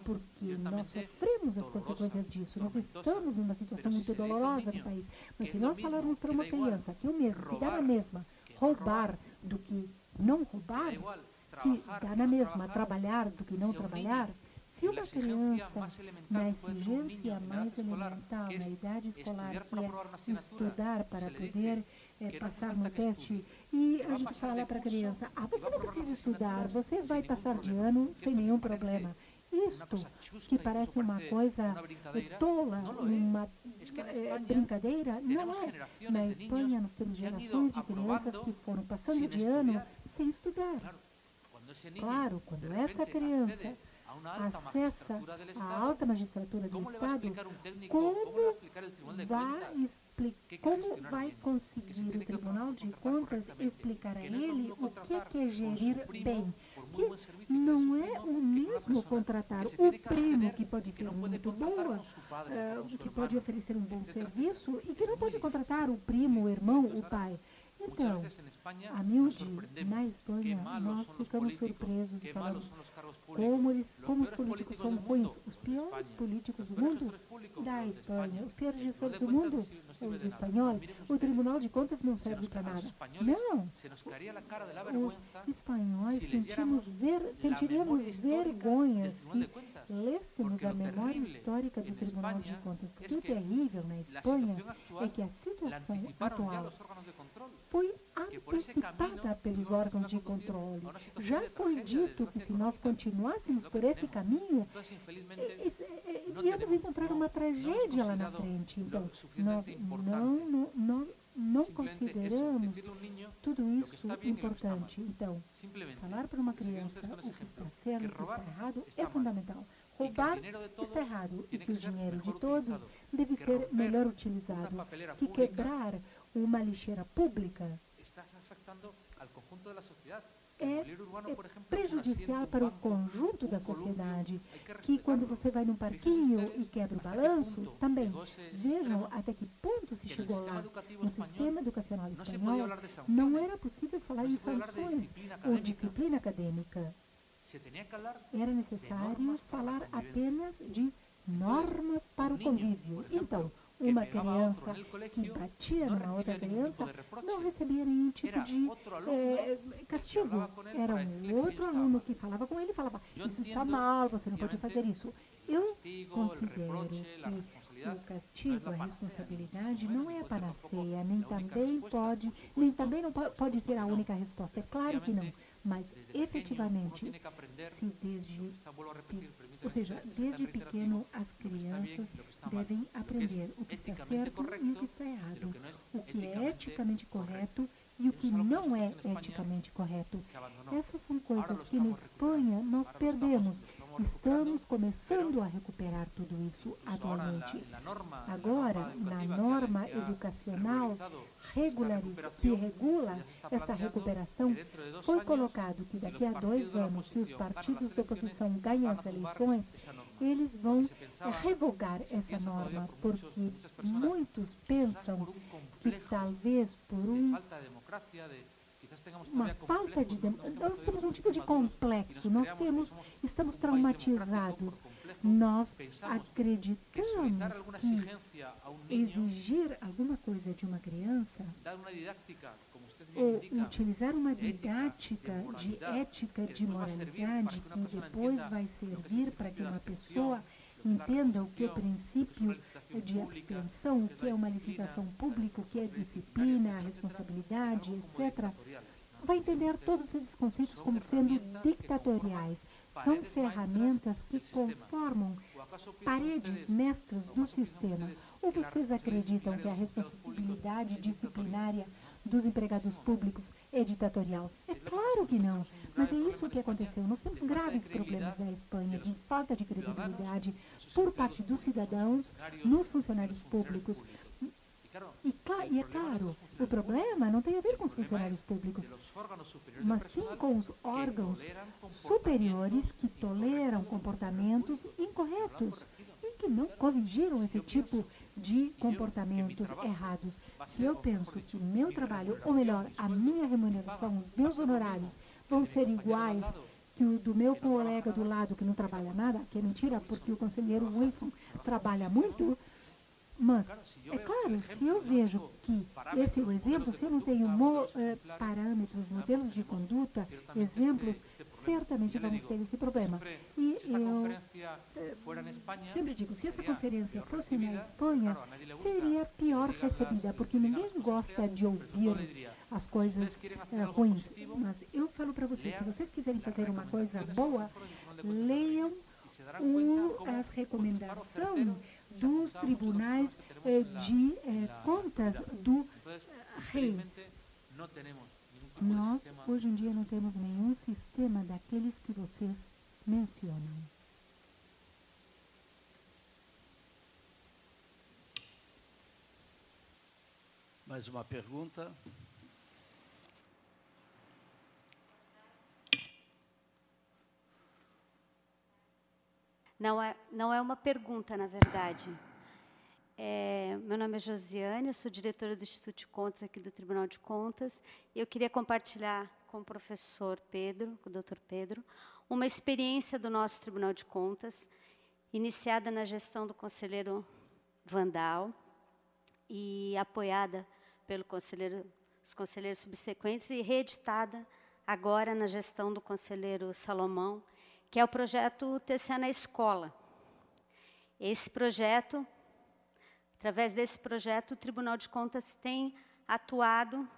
porque nós sofremos as consequências disso. Nós estamos numa situação muito dolorosa no país. Mas se nós falarmos para uma criança que o mesmo, que dá na mesma roubar do que não roubar, que dá na mesma trabalhar do que não trabalhar, se uma criança, na exigência mais elemental, na idade escolar, que é estudar para poder passar no teste, e a gente fala para a criança, você não precisa estudar, você vai passar de ano sem nenhum problema. Isto, que parece uma coisa tola, uma brincadeira, não é. Na Espanha, nós temos gerações de crianças que foram passando de ano sem estudar. Claro, quando essa criança acessa a alta magistratura do Estado, como vai conseguir o Tribunal de Contas explicar a ele o que é gerir bem? Que não é o mesmo contratar o primo, que pode ser muito boa, que pode oferecer um bom serviço, e que não pode contratar o primo, o irmão, o pai. Então, a miúde, na Espanha, nós ficamos surpresos e falamos como os políticos são ruins. Os piores políticos do mundo da Espanha, os piores gestores do mundo, os espanhóis. O Tribunal de Contas não serve para nada. Não, os espanhóis sentiríamos vergonha se lêssemos a memória histórica do Tribunal de Contas. Porque o terrível na Espanha é que a situação atual foi antecipada pelos órgãos de controle. Já foi dito que se nós continuássemos por esse caminho, íamos encontrar uma tragédia lá na frente. Então, nós não consideramos tudo isso importante. Então, falar para uma criança o que está certo e o que está errado é fundamental. Roubar está errado e que o dinheiro de todos deve ser melhor utilizado, que quebrar uma lixeira pública é prejudicial para o conjunto da sociedade, que quando você vai num parquinho e quebra o balanço, também vejam até que ponto se chegou lá. No sistema educacional espanhol, não era possível falar em sanções ou disciplina acadêmica. Era necessário falar apenas de normas para o convívio. Então, uma criança que batia numa outra criança não recebia nenhum tipo de castigo. Era um outro aluno que falava com ele e falava, isso está mal, você não pode fazer isso. Eu considero que o castigo, a responsabilidade não é a panaceia, nem também não pode ser a única resposta. É claro que não, mas efetivamente, desde pequeno as crianças devem aprender o que está certo e o que está errado, o que é eticamente correto e o que não é eticamente correto. Essas são coisas que na Espanha nós perdemos. Estamos começando a recuperar tudo isso atualmente. Agora, na norma educacional que regula esta recuperação, foi colocado que daqui a 2 anos, se os partidos de oposição ganham as eleições, eles vão revogar essa norma, porque muitos pensam que talvez por uma falta de nós temos um tipo de complexo, estamos traumatizados, nós acreditamos que exigir alguma coisa de uma criança ou utilizar uma didática de ética, de moralidade, que depois vai servir para que uma pessoa entenda o que é o princípio de abstenção, o que é uma licitação pública, o que é disciplina, a responsabilidade, etc., vai entender todos esses conceitos como sendo ditatoriais. São ferramentas que conformam paredes mestras do sistema. Ou vocês acreditam que a responsabilidade disciplinária dos empregados públicos é ditatorial? É claro que não, mas é isso que aconteceu. Nós temos graves problemas na Espanha de falta de credibilidade por parte dos cidadãos nos funcionários públicos. E é claro, o problema não tem a ver com os funcionários públicos, mas sim com os órgãos superiores que toleram comportamentos incorretos e que não corrigiram esse tipo de comportamentos errados. Se eu penso que meu trabalho, ou melhor, a minha remuneração, os meus honorários vão ser iguais que o do meu colega do lado que não trabalha nada, que é mentira, porque o conselheiro Wilson trabalha muito, mas, é claro, se eu vejo que esse é o exemplo, se eu não tenho parâmetros, modelos de conduta, exemplos, certamente vamos ter esse problema. E eu sempre digo, se essa conferência fosse na Espanha, seria pior recebida, porque ninguém gosta de ouvir as coisas ruins. Mas eu falo para vocês, se vocês quiserem fazer uma coisa boa, leiam as recomendações dos tribunais de contas do rei. Nós, hoje em dia, não temos nenhum sistema daqueles que vocês mencionam. Mais uma pergunta? Não é uma pergunta, na verdade. Meu nome é Josiane, eu sou diretora do Instituto de Contas aqui do Tribunal de Contas, e eu queria compartilhar com o professor Pedro, com o doutor Pedro, uma experiência do nosso Tribunal de Contas, iniciada na gestão do conselheiro Vandal e apoiada pelos conselheiros subsequentes e reeditada agora na gestão do conselheiro Salomão, que é o projeto TCE na Escola. Esse projeto, através desse projeto, o Tribunal de Contas tem atuado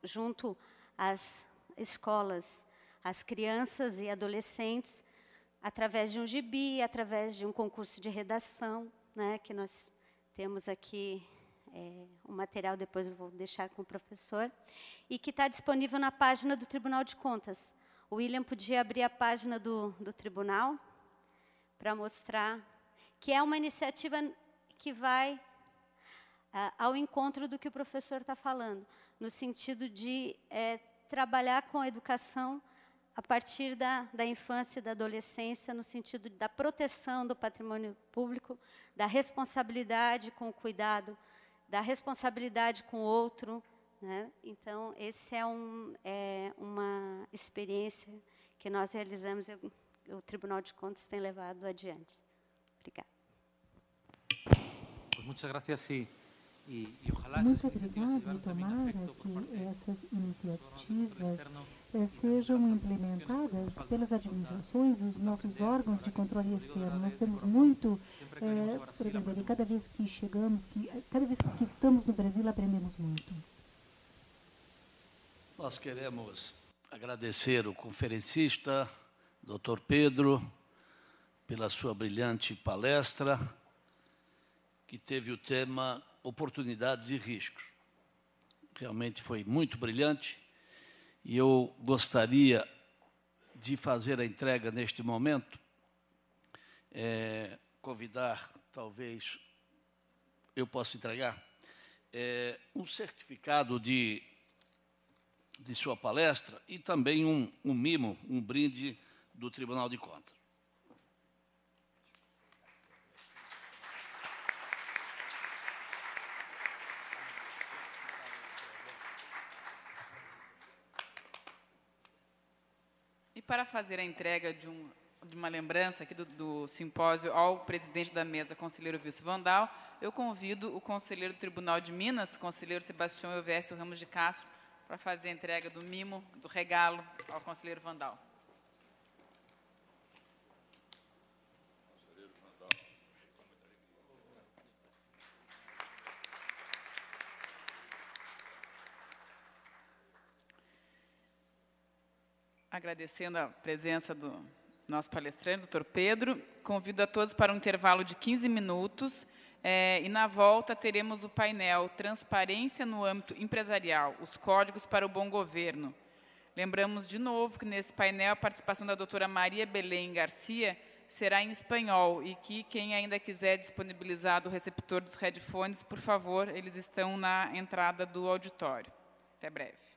junto às escolas, às crianças e adolescentes, através de um gibi, através de um concurso de redação, né, que nós temos aqui um material, depois eu vou deixar com o professor, e que está disponível na página do Tribunal de Contas. O William podia abrir a página do Tribunal para mostrar que é uma iniciativa que vai ao encontro do que o professor está falando, no sentido de trabalhar com a educação a partir da infância e da adolescência, no sentido da proteção do patrimônio público, da responsabilidade com o cuidado, da responsabilidade com o outro, né? Então, esse é uma experiência que nós realizamos e o Tribunal de Contas tem levado adiante. Obrigada. Muchas gracias y ojalá Muito obrigado e tomara que essas iniciativas sejam implementadas pelas administrações, os nossos órgãos de controle externo. Nós temos muito para aprender. Cada vez que estamos no Brasil, aprendemos muito. Nós queremos agradecer o conferencista, Dr. Pedro, pela sua brilhante palestra, que teve o tema Oportunidades e Riscos. Realmente foi muito brilhante e eu gostaria de fazer a entrega neste momento, convidar, talvez eu possa entregar, um certificado de sua palestra e também um mimo, um brinde do Tribunal de Contas. E para fazer a entrega de uma lembrança aqui do simpósio ao presidente da mesa, conselheiro Wilson Vandal, eu convido o conselheiro do Tribunal de Minas, conselheiro Sebastião Elvésio Ramos de Castro, para fazer a entrega do mimo, do regalo ao conselheiro Vandal. Agradecendo a presença do nosso palestrante, doutor Pedro, convido a todos para um intervalo de 15 minutos, e na volta teremos o painel Transparência no âmbito empresarial, os códigos para o bom governo. Lembramos de novo que nesse painel a participação da doutora Maria Belém Garcia será em espanhol e que quem ainda quiser disponibilizar do receptor dos headphones, por favor, eles estão na entrada do auditório. Até breve.